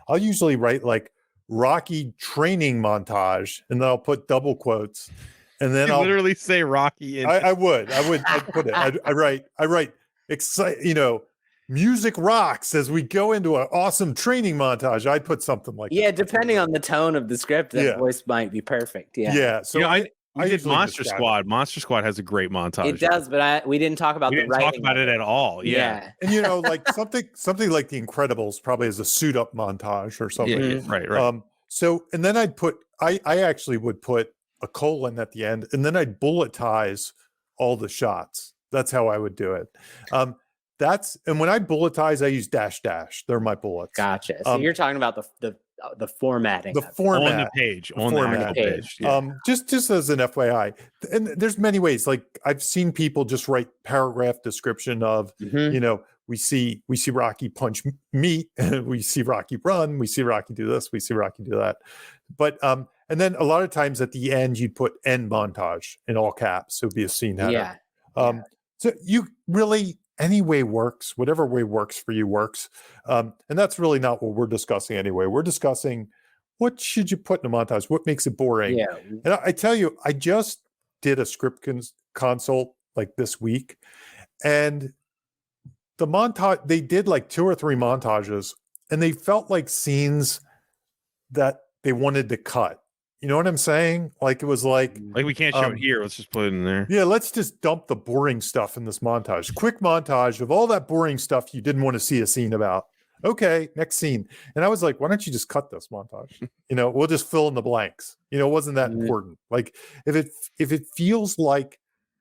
I'll usually write like Rocky training montage, and then I'll put double quotes. And then I'll literally say Rocky. I'd put it. I write, music rocks as we go into an awesome training montage. I'd put something like that. Yeah, depending on the tone of the script, that voice might be perfect. Yeah. Yeah. So I did Monster Squad. Monster Squad has a great montage. It does, but we didn't talk about talk about it at all. Yeah. And like something like The Incredibles probably has a suit up montage or something. Yeah, right. So and then I actually would put a colon at the end, and then I'd bullet ties all the shots. That's how I would do it. And when I bullet ties, I use dash. They're my bullets. Gotcha. So you're talking about the the formatting. The of it. format. On the page. The On the format. actual page. Yeah. Just as an FYI, and there's many ways. Like I've seen people just write paragraph description of, Mhm. you know, we see Rocky punch meat, we see Rocky run, we see Rocky do this, we see Rocky do that. But and then a lot of times at the end you'd put end montage in all caps, so it'd be a scene header. Yeah. So you really, any way works, whatever way works for you works. And that's really not what we're discussing anyway. We're discussing what should you put in a montage? What makes it boring? Yeah. And I tell you, I just did a script consult like this week, and the montage, they did like 2 or 3 montages, and they felt like scenes that they wanted to cut. You know what I'm saying? Like it was like we can't show it here. Let's just put it in there. yeah, let's just dump the boring stuff in this montage. Quick montage of all that boring stuff you didn't want to see a scene about. Okay, next scene. And I was like, why don't you just cut this montage? You know, we'll just fill in the blanks. You know, it wasn't that important. Like if it feels like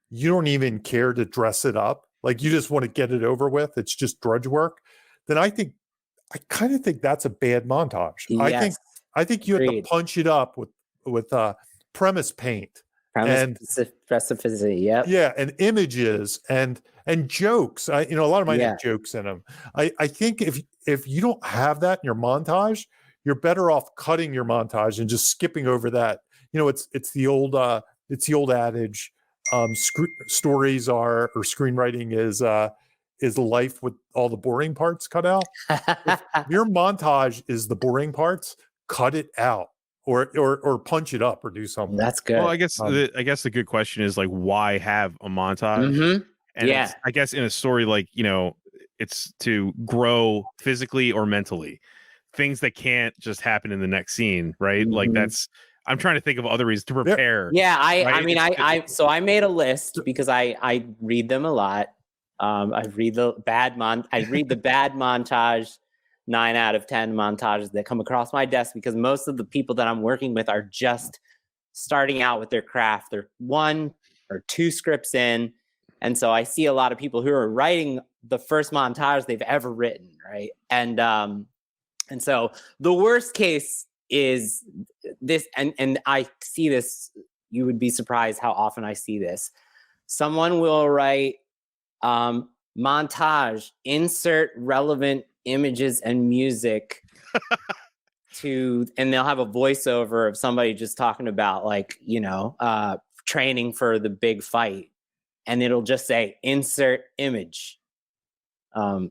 you don't even care to dress it up, like you just want to get it over with, it's just drudge work, then I kind of think that's a bad montage. Yes. I think you have to punch it up with premise paint. And specificity, yeah, and images and jokes. A lot of mine have jokes in them. I think if you don't have that in your montage, you're better off cutting your montage and just skipping over that. You know, it's the old adage. Stories are, or screenwriting is life with all the boring parts cut out. If your montage is the boring parts, cut it out. Or punch it up or do something. That's good. Well, I guess the good question is like, why have a montage? Mm-hmm. And it's, I guess in a story like, it's to grow physically or mentally, things that can't just happen in the next scene, right? Mm-hmm. Like I'm trying to think of other reasons to prepare. Yeah, right? I made a list because I read them a lot. I read the bad montage. 9 out of 10 montages that come across my desk because most of the people that I'm working with are just starting out with their craft. They're 1 or 2 scripts in. And so I see a lot of people who are writing the first montage they've ever written, right? And so the worst case is this, and I see this, you would be surprised how often I see this. Someone will write montage, insert relevant images and music and they'll have a voiceover of somebody just talking about training for the big fight, and it'll just say insert image. And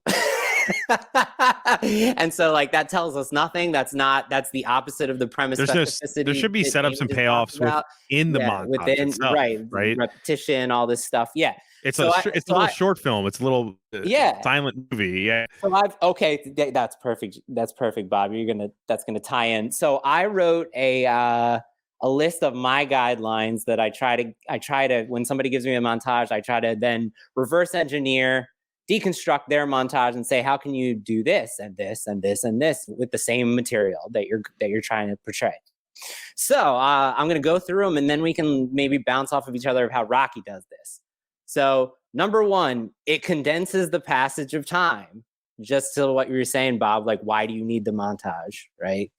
so that tells us nothing. That's the opposite of the premise. There should be setups and payoffs within the montage itself, right? Repetition, all this stuff. Yeah. It's a little short film. It's a little silent movie. Yeah. So that's perfect. That's perfect, Bob. That's gonna tie in. So I wrote a list of my guidelines that I try to when somebody gives me a montage, I try to then reverse engineer, deconstruct their montage and say, how can you do this and this and this and this with the same material that you're trying to portray? So I'm going to go through them and then we can maybe bounce off of each other of how Rocky does this. So number 1, it condenses the passage of time. Just to what you were saying, Bob, why do you need the montage, right?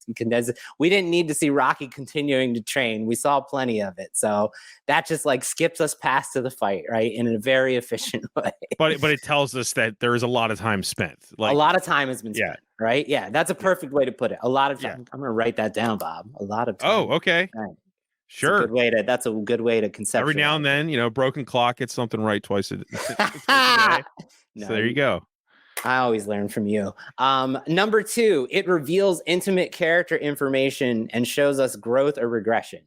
We didn't need to see Rocky continuing to train. We saw plenty of it. So that just skips us past to the fight, right? In a very efficient way. But it tells us that there is a lot of time spent. A lot of time has been spent, right? Yeah, that's a perfect way to put it. A lot of time. I'm going to write that down,ब. A lot of time. Oh, okay. Right. Sure. That's a good way to conceptualize. Every now and then, broken clock gets something right twice a day. So there you go. I always learn from you. Number 2, it reveals intimate character information and shows us growth or regression,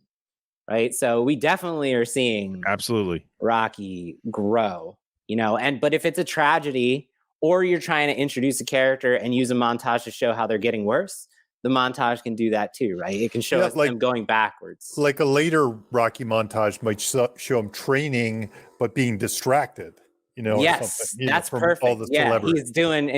right? So we definitely are seeing absolutely Rocky grow, but if it's a tragedy or you're trying to introduce a character and use a montage to show how they're getting worse, the montage can do that too, right? It can show us them going backwards. Like a later Rocky montage might show him training, but being distracted. Yes, that's perfect. All the he's doing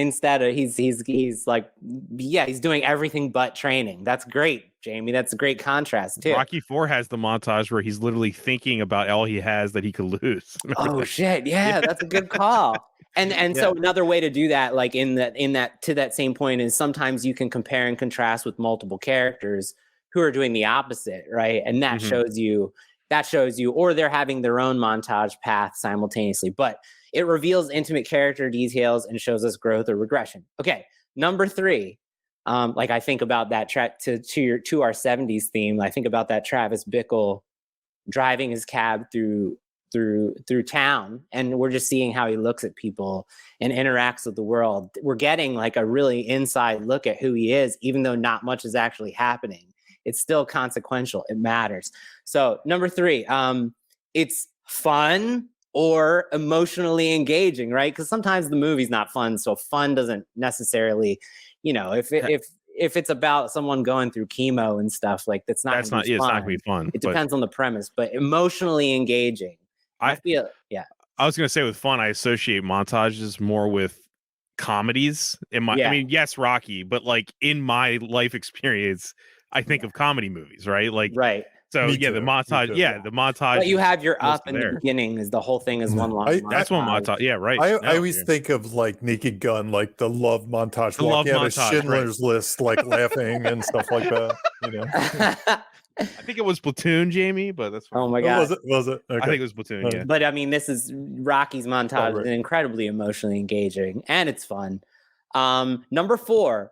he's doing everything but training. That's great, Jamie. That's a great contrast too. Rocky 4 has the montage where he's literally thinking about all he has that he could lose. Oh shit, yeah, that's a good call. And so another way to do that, like in that to that same point, is sometimes you can compare and contrast with multiple characters who are doing the opposite, right? And that shows you, or they're having their own montage path simultaneously, but it reveals intimate character details and shows us growth or regression. Okay, number 3. Like I think about that track to our 70s theme. I think about that Travis Bickle driving his cab through town, and we're just seeing how he looks at people and interacts with the world. We're getting like a really inside look at who he is, even though not much is actually happening. It's still consequential. It matters. So number 3, it's fun or emotionally engaging, right? Because sometimes the movie's not fun, so fun doesn't necessarily, if it's about someone going through chemo and stuff, like it's not gonna be fun. It depends on the premise, but emotionally engaging. I was gonna say with fun, I associate montages more with comedies. I mean, yes, Rocky, but like in my life experience, I think of comedy movies, right? Like, right. So the montage, the montage. But you have your up in the beginning, is the whole thing is one long. That's one montage. Yeah, right. I always think of like Naked Gun, like the love montage, walking out of Schindler's List, like laughing and stuff like that. I think it was Platoon, Jamie, but that's fine. Oh my god, was it? Okay. I think it was Platoon. Yeah, but I mean, this is Rocky's montage, is incredibly emotionally engaging, and it's fun. Number 4,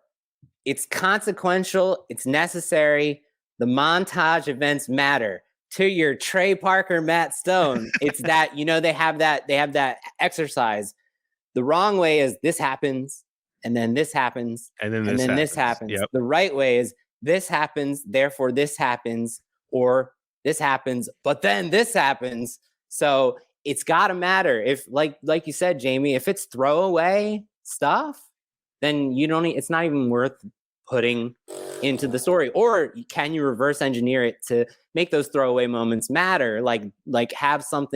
it's consequential, it's necessary. The montage events matter. To your Trey Parker, Matt Stone, it's that they have that exercise. The wrong way is this happens, and then this happens, and then this happens. Yep. The right way is this happens, therefore this happens, or this happens, but then this happens. So it's got to matter. If like you said, Jamie, if it's throwaway stuff, then it's not even worth putting into the story. Or can you reverse engineer it to make those throwaway moments matter, like have some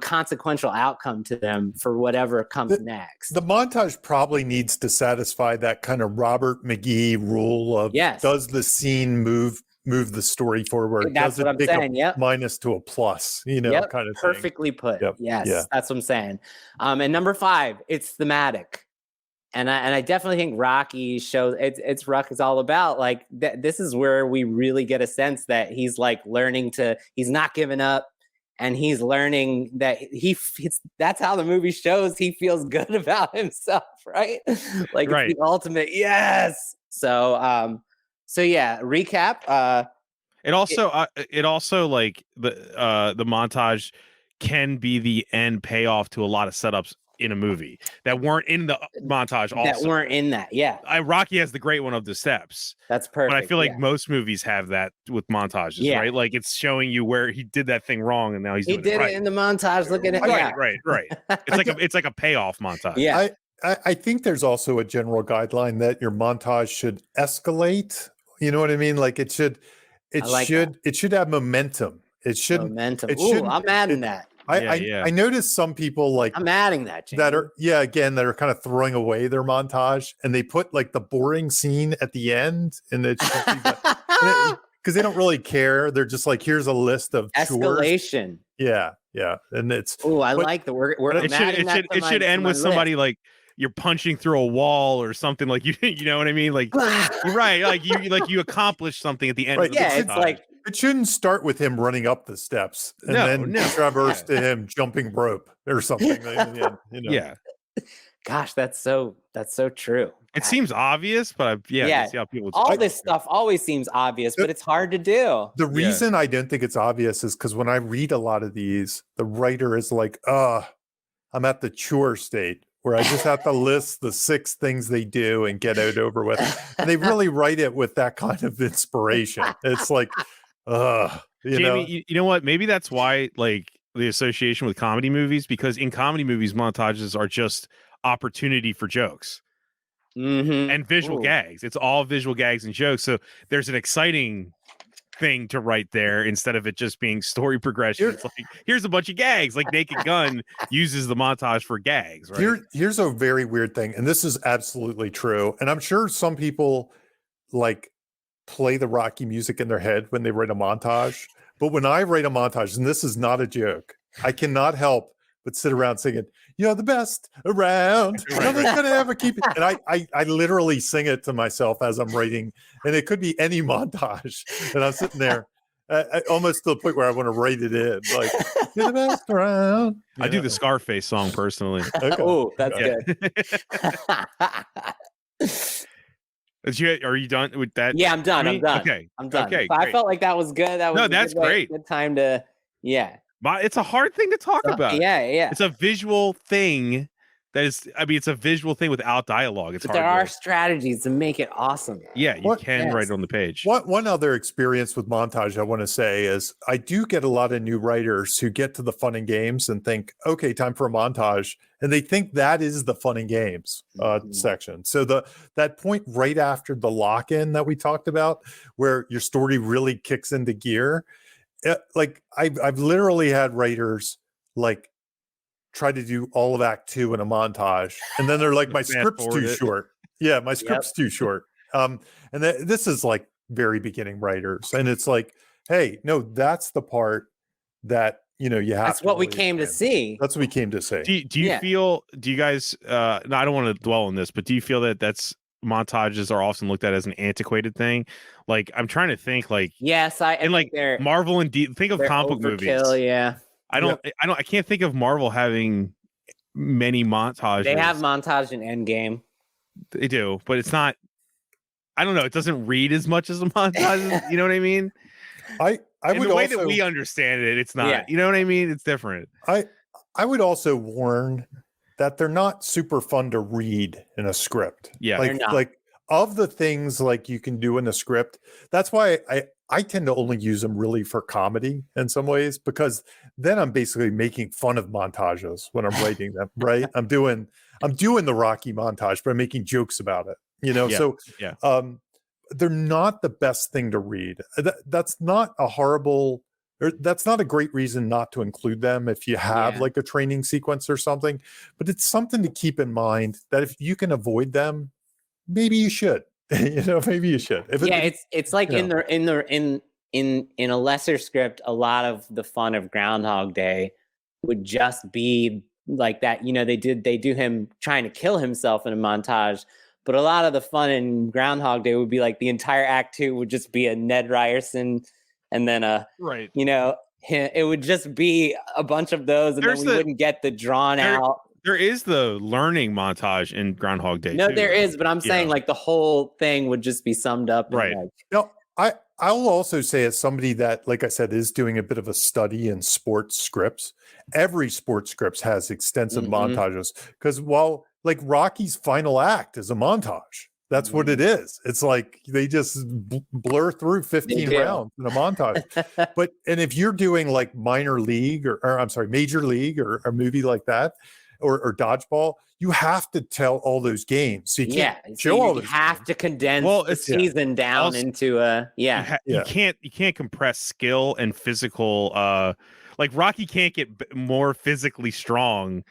consequential outcome to them for whatever comes next? The montage probably needs to satisfy that kind of Robert McGee rule of, does the scene move the story forward? That's what I'm saying. Yep. Minus to a plus, kind of perfectly thing. Put. Yep. Yes, that's what I'm saying. And number 5, it's thematic. And I definitely think Rocky shows it's Rocky's all about like this is where we really get a sense that he's like he's not giving up, and he's learning that that's how the movie shows he feels good about himself, right? Like it's the ultimate yes. So recap. It also like the montage can be the end payoff to a lot of setups in a movie that weren't in the montage. Also, that weren't in that. Yeah, Rocky has the great one of the steps. That's perfect. But I feel like most movies have that with montages, right? Like it's showing you where he did that thing wrong, and now he did it in the montage. Look at it. Right. It's like a payoff montage. Yeah. I think there's also a general guideline that your montage should escalate. You know what I mean? Like it should have momentum. It shouldn't. Momentum. I'm adding that. I noticed some people like I'm adding that, Jamie. that are kind of throwing away their montage, and they put like the boring scene at the end, and it's because they don't really care. They're just like, here's a list of escalation. Chores. Yeah, and it's like the word. It should end with somebody like you're punching through a wall or something, like you know what I mean? Like you're right, like you accomplished something at the end. Of the it's like. It shouldn't start with him running up the steps and then traverse to him jumping rope or something. Yeah. Gosh, that's so true. It seems obvious, but see how people all this stuff always seems obvious, but it's hard to do. The reason I don't think it's obvious is because when I read a lot of these, the writer is like, I'm at the chore state where I just have to list the 6 things they do and get it over with. And they really write it with that kind of inspiration. It's like, Jamie, you know what? Maybe that's why like the association with comedy movies, because in comedy movies, montages are just opportunity for jokes and visual gags. It's all visual gags and jokes. So there's an exciting thing to write there instead of it just being story progression. It's like, here's a bunch of gags. Like Naked Gun uses the montage for gags, right? Here's a very weird thing, and this is absolutely true. And I'm sure some people like play the Rocky music in their head when they write a montage. But when I write a montage, and this is not a joke, I cannot help but sit around singing, You're the best around. Nothing's gonna ever keep it. And I literally sing it to myself as I'm writing, and it could be any montage. And I'm sitting there, almost to the point where I want to write it in, like you're the best around. I do the Scarface song personally. Okay. Oh, that's good. Are you done with that? Yeah, I'm done. I'm done. Okay. I'm done. Okay, But I great. felt like that was good. That was that's great. Good time to, yeah. It's a hard thing to talk about. Yeah. It's a visual thing it's a visual thing without dialogue. It's But hard. there are strategies to make it awesome. Yeah, you can write it on the page. One other experience with montage I want to say is I do get a lot of new writers who get to the fun and games and think, okay, time for a montage. And they think that is the fun and games section. So that point right after the lock-in that we talked about, where your story really kicks into gear, like I've literally had writers like try to do all of Act 2 in a montage, and then they're like, my script's too short. Yeah, my script's too short. And this is like very beginning writers, and it's like, hey, no, that's the part that you have. That's what we came to see. That's what we came to see. Do you feel? Do you guys? No, I don't want to dwell on this, but do you feel that montages are often looked at as an antiquated thing? Like, I'm trying to think. Like, yes, and like Marvel and think of comic book movies. Yeah. I can't think of Marvel having many montages. They have montage in Endgame. They do, but it's not. I don't know. It doesn't read as much as a montage. You know what I mean? I would the way also, that we understand it, it's not. Yeah. You know what I mean? It's different. I would also warn that they're not super fun to read in a script. Yeah, like of the things like you can do in a script. That's why I tend to only use them really for comedy in some ways, because then I'm basically making fun of montages when I'm writing them, right? I'm doing the Rocky montage, but I'm making jokes about it, So they're not the best thing to read. That's not a horrible, or that's not a great reason not to include them if you have like a training sequence or something, but it's something to keep in mind that if you can avoid them, maybe you should. Maybe you should. It's like in a lesser script, a lot of the fun of Groundhog Day would just be like that. They do him trying to kill himself in a montage, but a lot of the fun in Groundhog Day would be like the entire Act 2 would just be a Ned Ryerson, and then it would just be a bunch of those, and then we wouldn't get the drawn out. There is the learning montage in Groundhog Day. No, too. there is, but I'm saying like the whole thing would just be summed up. Right. No, I'll also say, as somebody that, like I said, is doing a bit of a study in sports scripts, every sports scripts has extensive montages, because while like Rocky's final act is a montage. That's what it is. It's like they just blur through 15 rounds in a montage. And if you're doing like minor league or I'm sorry, major league or a movie like that, or dodgeball, you have to tell all those games. So you can't show all those. You have to condense the season down into a You can't compress skill and physical. Like Rocky can't get more physically strong.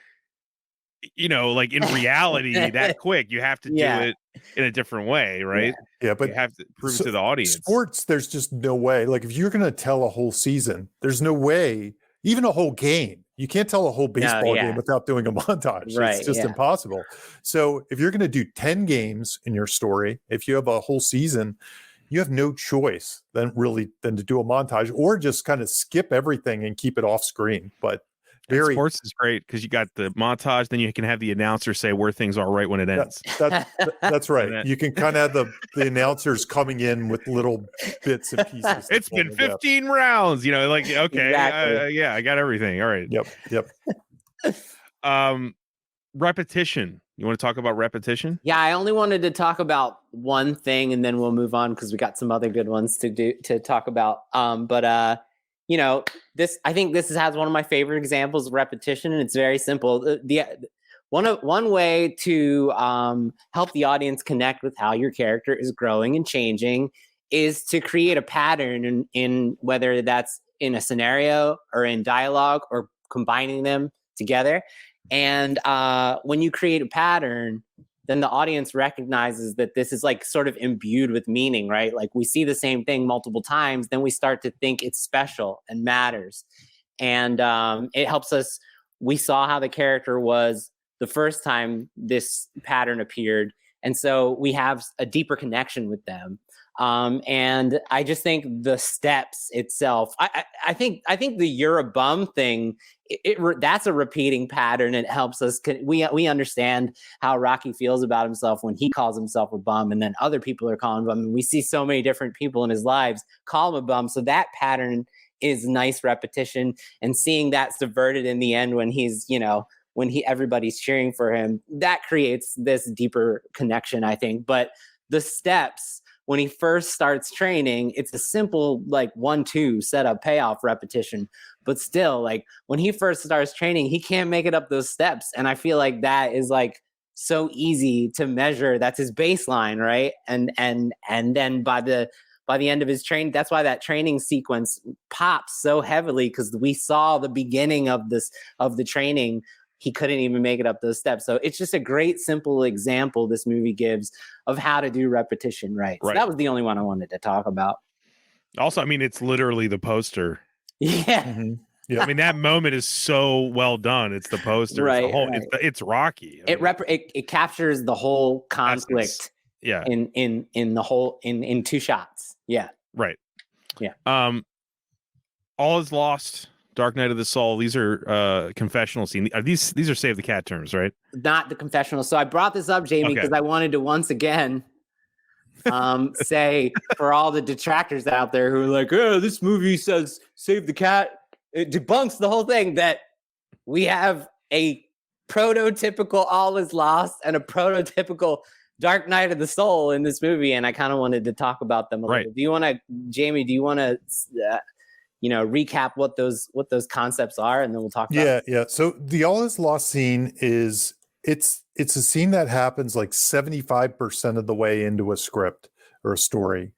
Like in reality, that quick. You have to do it in a different way, right? Yeah, but you have to prove it to the audience. Sports, there's just no way. Like if you're going to tell a whole season, there's no way. Even a whole game. You can't tell a whole baseball game without doing a montage. Right, it's just impossible. So if you're going to do 10 games in your story, if you have a whole season, you have no choice than to do a montage, or just kind of skip everything and keep it off screen. But sports is great because you got the montage, then you can have the announcer say where things are right when it ends. That's right. You can kind of have the announcers coming in with little bits and pieces. It's been 15 rounds, like, okay, Exactly. I got everything. All right. Yep. Repetition. You want to talk about repetition? Yeah, I only wanted to talk about one thing, and then we'll move on because we got some other good ones to talk about. I think this has one of my favorite examples of repetition, and it's very simple. One way to help the audience connect with how your character is growing and changing is to create a pattern in whether that's in a scenario or in dialogue or combining them together. And when you create a pattern, then the audience recognizes that this is like sort of imbued with meaning, right? Like we see the same thing multiple times, then we start to think it's special and matters. And it helps us we saw how the character was the first time this pattern appeared. And so we have a deeper connection with them. And I just think the steps itself, I think the "you're a bum" thing, that's a repeating pattern. It helps us. We understand how Rocky feels about himself when he calls himself a bum, and then other people are calling him a bum. And we see so many different people in his lives call him a bum. So that pattern is nice repetition, and seeing that subverted in the end when he's, when everybody's cheering for him, that creates this deeper connection, I think. But the steps, when he first starts training, it's a simple 1-2 setup payoff repetition. But still, when he first starts training, he can't make it up those steps. And I feel like that is so easy to measure. That's his baseline, right? And then by the end of his training, that's why that training sequence pops so heavily, because we saw the beginning of the training. He couldn't even make it up those steps. So it's just a great, simple example this movie gives of how to do repetition right. So that was the only one I wanted to talk about. Also, I mean, it's literally the poster. Yeah. Mm-hmm. Yeah. I mean, that moment is so well done. It's the poster. Right, it's, the whole, right. It's Rocky. It captures the whole conflict. Yeah. In the whole in 2 shots. Yeah. Right. Yeah. All is lost. Dark Night of the Soul. These are confessional scenes. These are Save the Cat terms, right? Not the confessional. So I brought this up, Jamie, because I wanted to once again say, for all the detractors out there who are like, "Oh, this movie says save the cat," it debunks the whole thing, that we have a prototypical All is Lost and a prototypical Dark Night of the Soul in this movie, and I kind of wanted to talk about them a little. Do you want to, Jamie? Do you want to? Recap what those concepts are, and then we'll talk about Yeah. So the All is Lost scene is it's a scene that happens 75% of the way into a script or a story.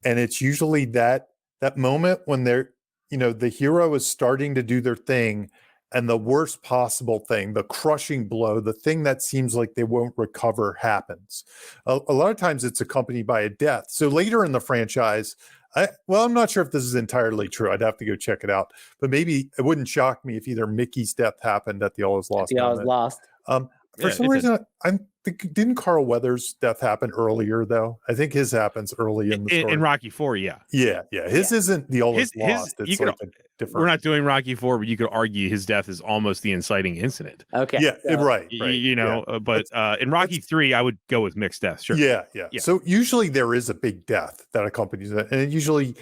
And it's usually that moment when they're, the hero is starting to do their thing, and the worst possible thing, the crushing blow, the thing that seems like they won't recover, happens. A lot of times it's accompanied by a death. So later in the franchise, I'm not sure if this is entirely true. I'd have to go check it out. But maybe it wouldn't shock me if either Mickey's death happened at the All is Lost. The All is Lost. For some reason, didn't Carl Weathers' death happen earlier, though? I think his happens early in the story. In Rocky 4, yeah. Yeah. His isn't the All is Lost. It's a different. We're not doing Rocky 4, but you could argue his death is almost the inciting incident. Okay. Yeah, so, right. But in Rocky 3, I would go with mixed death. Sure. Yeah. So usually there is a big death that accompanies it. And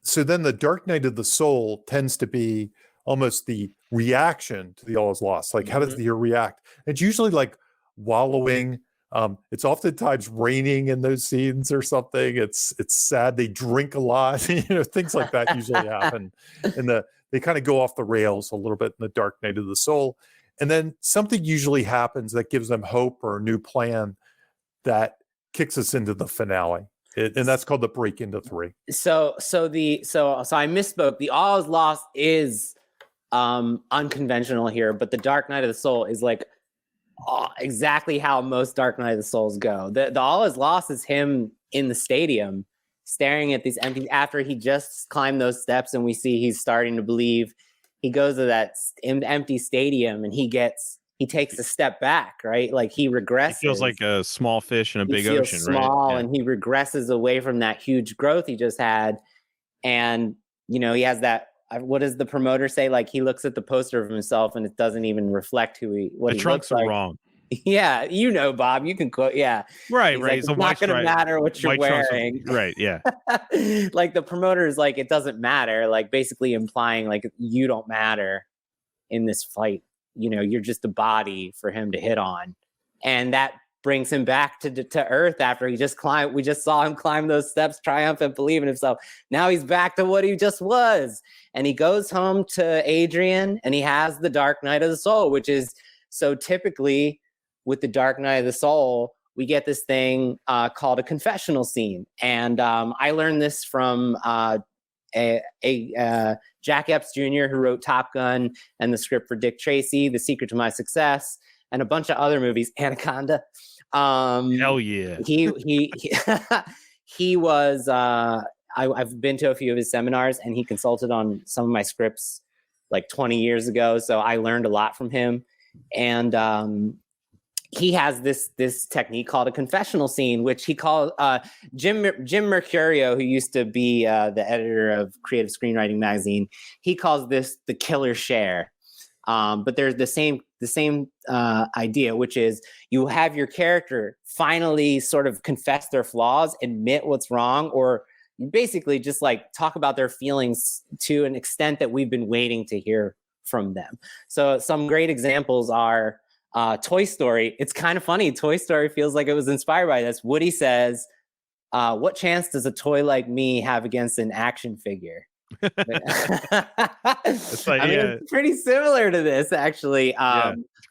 so then the Dark Night of the Soul tends to be almost the reaction to the All is Lost. How does the hero react? It's usually wallowing. It's oftentimes raining in those scenes or something. It's sad. They drink a lot. Things like that usually happen. And they kind of go off the rails a little bit in the Dark Night of the Soul. And then something usually happens that gives them hope or a new plan that kicks us into the finale. And that's called the break into 3. So I misspoke. The All is Lost is unconventional here, but the Dark Night of the Soul is exactly how most Dark Night of the Souls go. The All is Lost is him in the stadium staring at these empty, after he just climbed those steps, and we see he's starting to believe. He goes to that empty stadium and he takes a step back, right? He regresses. He feels like a small fish in a big ocean, small, right? Yeah. And he regresses away from that huge growth he just had. And, he has that, what does the promoter say? He looks at the poster of himself and it doesn't even reflect the trunks are wrong. Yeah, Bob, you can quote. Yeah, right. It's not going to matter what you're wearing. Right. Yeah. The promoter is it doesn't matter. Basically implying you don't matter in this fight. You're just a body for him to hit on, and that brings him back to earth after he just climbed. We just saw him climb those steps, triumphant, believe in himself. Now he's back to what he just was, and he goes home to Adrian, and he has the Dark Night of the Soul, which is so typically. With the Dark Night of the Soul, we get this thing called a confessional scene. And I learned this from Jack Epps Jr., who wrote Top Gun and the script for Dick Tracy, The Secret to My Success, and a bunch of other movies, Anaconda. Hell yeah. He was, I've been to a few of his seminars, and he consulted on some of my scripts like 20 years ago. So I learned a lot from him. And he has this technique called a confessional scene, which he called Jim Mercurio, who used to be the editor of Creative Screenwriting magazine. He calls this the killer share. But there's the same idea, which is you have your character finally sort of confess their flaws, admit what's wrong, or basically just like talk about their feelings to an extent that we've been waiting to hear from them. So some great examples are Toy Story. It's kind of funny. Toy Story feels like it was inspired by this. Woody says, what chance does a toy like me have against an action figure? It's like, it's pretty similar to this, actually.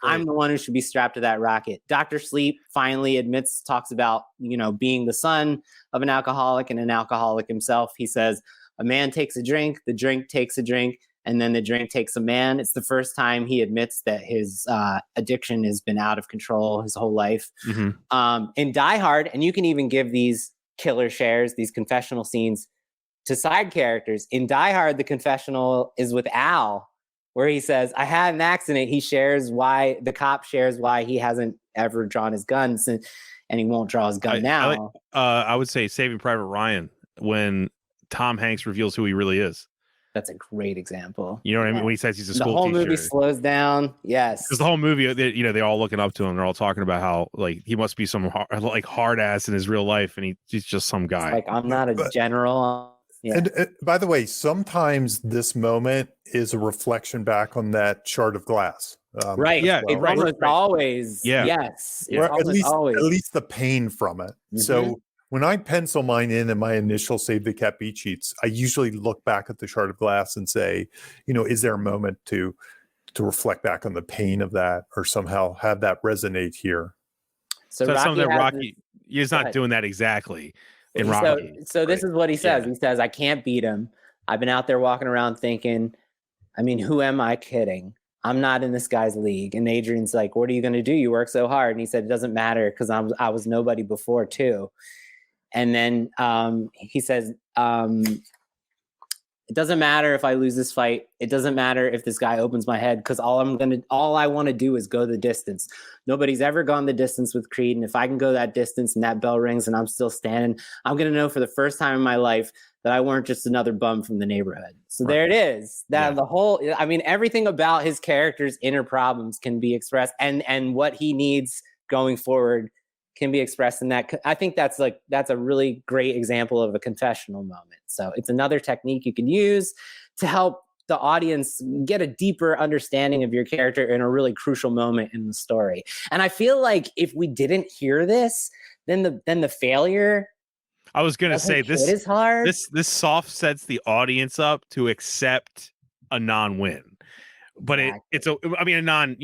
I'm the one who should be strapped to that rocket. Dr. Sleep finally talks about, being the son of an alcoholic and an alcoholic himself. He says, a man takes a drink, the drink takes a drink, and then the drink takes a man. It's the first time he admits that his addiction has been out of control his whole life. Mm-hmm. In Die Hard, and you can even give these killer shares, these confessional scenes, to side characters. In Die Hard, the confessional is with Al, where he says, I had an accident. The cop shares why he hasn't ever drawn his guns, and he won't draw his gun now. I would say Saving Private Ryan, when Tom Hanks reveals who he really is. That's a great example. You know what I mean? When he says he's a school teacher. The whole movie slows down. Yes. Because the whole movie, they're all looking up to him. They're all talking about how, like, he must be some hard ass in his real life, and he's just some guy. It's like, I'm not a general. Yeah. And by the way, sometimes this moment is a reflection back on that shard of glass. Right. Yeah. Well. It almost always. Yeah. Yes. Yeah. At least the pain from it. Mm-hmm. So when I pencil mine in my initial Save the Cat beat sheets, I usually look back at the shard of glass and say, is there a moment to reflect back on the pain of that, or somehow have that resonate here? So that's something that Rocky is not doing that exactly. In Rocky. So this is what he says. Yeah. He says, I can't beat him. I've been out there walking around thinking, who am I kidding? I'm not in this guy's league. And Adrian's like, what are you going to do? You work so hard. And he said, it doesn't matter, because I was nobody before too. And then he says, it doesn't matter if I lose this fight. It doesn't matter if this guy opens my head, because all I want to do is go the distance. Nobody's ever gone the distance with Creed. And if I can go that distance and that bell rings and I'm still standing, I'm going to know for the first time in my life that I weren't just another bum from the neighborhood. So There it is. The whole, everything about his character's inner problems can be expressed, and what he needs going forward can be expressed in that. I think that's a really great example of a confessional moment. So it's another technique you can use to help the audience get a deeper understanding of your character in a really crucial moment in the story. And I feel like if we didn't hear this, then the failure. I was going to say this is hard. This soft sets the audience up to accept a non-win. But it's a non,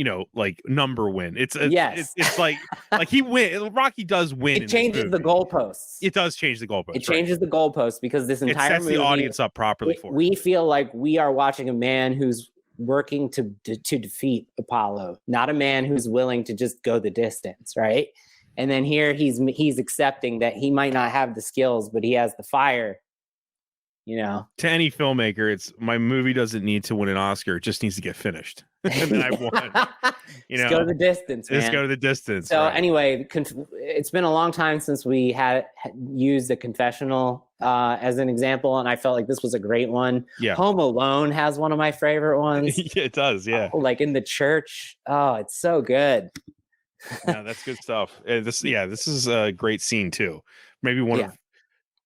number win. It's like he win. Rocky does win. It changes the goalposts. It does change the goalposts. It changes the goalposts, because this entire sets movie, the audience up properly for it. We feel like we are watching a man who's working to defeat Apollo, not a man who's willing to just go the distance, right? And then here he's accepting that he might not have the skills, but he has the fire. To any filmmaker, it's my movie doesn't need to win an Oscar; it just needs to get finished. And then I've won. Let's go the distance, man. Let's go to the distance. So anyway, it's been a long time since we had used a confessional as an example, and I felt like this was a great one. Yeah. Home Alone has one of my favorite ones. Yeah, it does. Yeah. Like in the church. Oh, it's so good. Yeah, that's good stuff. This is a great scene too. Maybe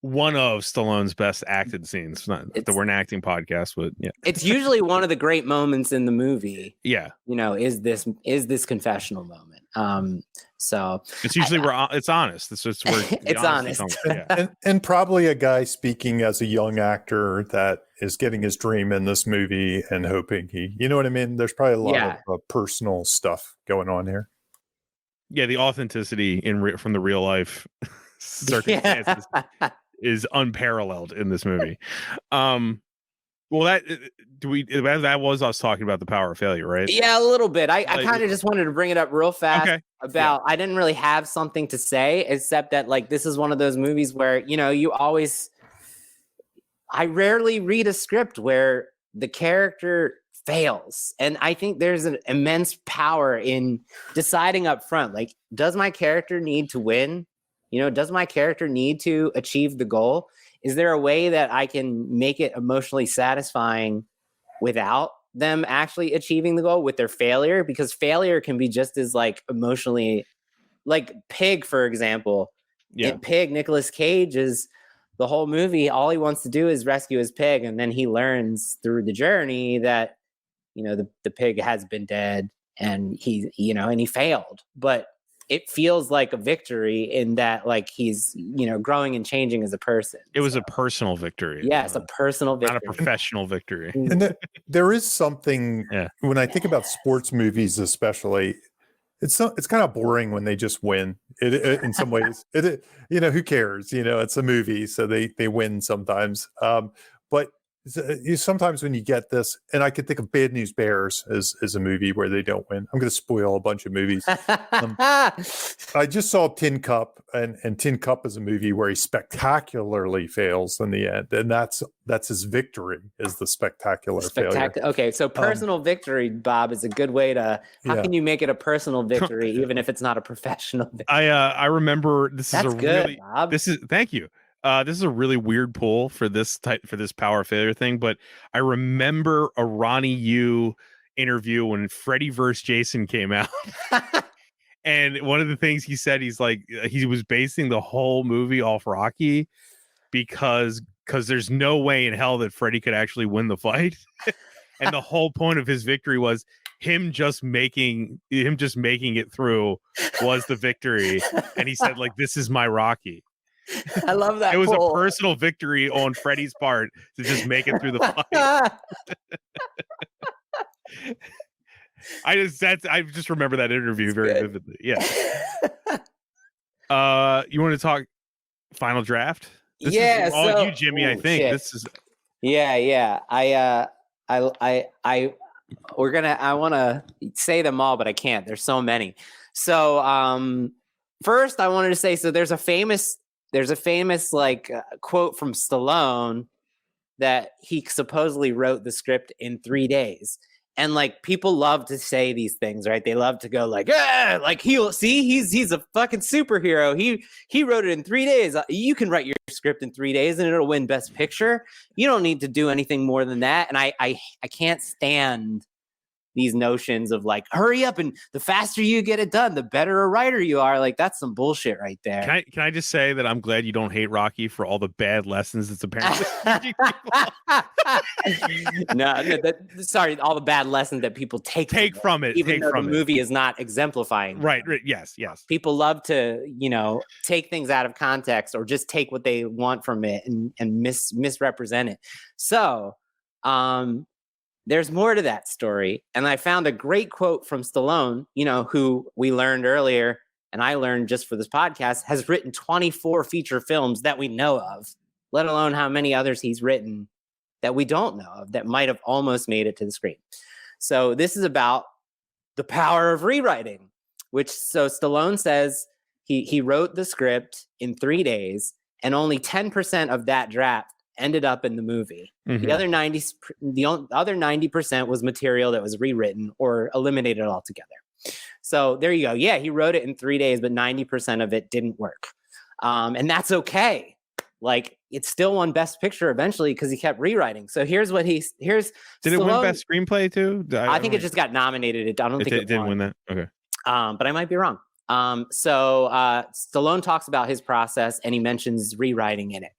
one of Stallone's best acted scenes. Not that we're an acting podcast, but yeah, it's usually one of the great moments in the movie. Yeah, is this confessional moment. So it's usually it's honest. It's just it's honest. Yeah. and probably a guy speaking as a young actor that is getting his dream in this movie and hoping you know what I mean. There's probably a lot of personal stuff going on here. Yeah, the authenticity from the real life circumstances. Is unparalleled in this movie. Well, that was us talking about the power of failure, right? Yeah, a little bit. I kind of just wanted to bring it up real fast about. I didn't really have something to say, except that this is one of those movies where I rarely read a script where the character fails. And I think there's an immense power in deciding up front, like, does my character need to win? You know, does my character need to achieve the goal? Is there a way that I can make it emotionally satisfying without them actually achieving the goal with their failure? Because failure can be just as like emotionally, like Pig, for example. Yeah. In Pig, Nicolas Cage is the whole movie. All he wants to do is rescue his pig. And then he learns through the journey that, you know, the pig has been dead and he, you know, and he failed, but it feels like a victory in that, like, he's, you know, growing and changing as a person. It was a personal victory. Yes, a personal victory. Not a professional victory. And there is something Yeah. when I think about sports movies, especially, it's kind of boring when they just win. It in some ways, you know, who cares? You know, it's a movie, so they win sometimes. But sometimes when you get this, and I could think of Bad News Bears as a movie where they don't win. I'm going to spoil a bunch of movies. I just saw Tin Cup, and Tin Cup is a movie where he spectacularly fails in the end, and that's his victory, is the spectacular failure. Okay, so personal victory, Bob, is a good way to. How can you make it a personal victory, even if it's not a professional victory? I remember this That's is a good, really Bob. thank you. This is a really weird pull for this power failure thing, but I remember a Ronnie Yu interview when Freddy vs. Jason came out. And one of the things he said, he's like, he was basing the whole movie off Rocky because there's no way in hell that Freddy could actually win the fight. And the whole point of his victory was him just making it through was the victory. And he said, like, this is my Rocky. I love that. It was a personal victory on Freddy's part to just make it through the fight. I just remember that interview very vividly. Yeah. You want to talk final draft? This is all you, Jimmy. I think this is. Yeah. I want to say them all, but I can't. There's so many. So first, I wanted to say, so there's a famous like quote from Stallone that he supposedly wrote the script in 3 days. And like, people love to say these things, right? They love to go like, like he's a fucking superhero. He wrote it in 3 days. You can write your script in 3 days and it'll win Best Picture. You don't need to do anything more than that. And I can't stand these notions of like, hurry up, and the faster you get it done, the better a writer you are. Like, that's some bullshit right there. Can I just say that I'm glad you don't hate Rocky for all the bad lessons it's apparently sorry, all the bad lessons that people take from it, even though the movie is not exemplifying. Right. Yes. People love to, you know, take things out of context or just take what they want from it and misrepresent it. So, there's more to that story. And I found a great quote from Stallone, you know, who we learned earlier, and I learned just for this podcast, has written 24 feature films that we know of, let alone how many others he's written that we don't know of that might have almost made it to the screen. So this is about the power of rewriting, so Stallone says he wrote the script in 3 days, and only 10% of that draft ended up in the movie. Mm-hmm. The other 90% was material that was rewritten or eliminated altogether. So there you go. Yeah, he wrote it in 3 days, but 90% of it didn't work. And that's okay. Like, it still won Best Picture eventually because he kept rewriting. So here's Did Stallone, it win Best Screenplay too? I think it just got nominated. I don't think it didn't win that. Okay. But I might be wrong. So Stallone talks about his process, and he mentions rewriting in it.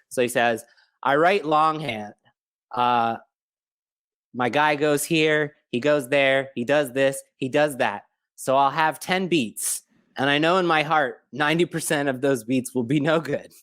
So he says, I write longhand. My guy goes here, he goes there, he does this, he does that. So I'll have 10 beats. And I know in my heart, 90% of those beats will be no good.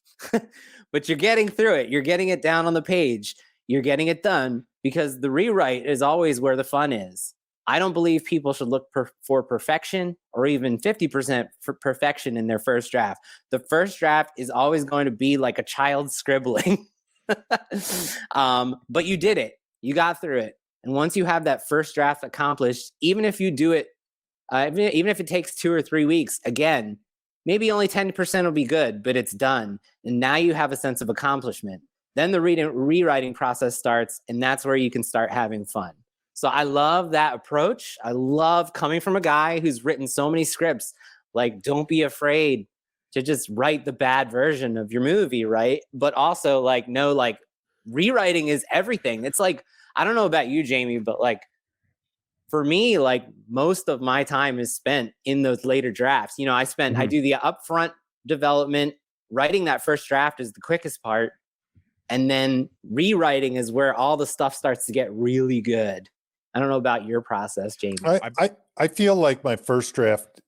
But you're getting through it. You're getting it down on the page. You're getting it done, because the rewrite is always where the fun is. I don't believe people should look for perfection, or even 50% for perfection in their first draft. The first draft is always going to be like a child scribbling. But you did it. You got through it. And once you have that first draft accomplished, even if you do it, even if it takes 2 or 3 weeks, again, maybe only 10% will be good, but it's done. And now you have a sense of accomplishment. Then the rewriting process starts, and that's where you can start having fun. So I love that approach. I love coming from a guy who's written so many scripts. Like, don't be afraid to just write the bad version of your movie, right? But also, like, no, like, rewriting is everything. It's like, I don't know about you, Jamie, but like, for me, like, most of my time is spent in those later drafts. You know, I do the upfront development. Writing that first draft is the quickest part. And then rewriting is where all the stuff starts to get really good. I don't know about your process, Jamie. I feel like my first draft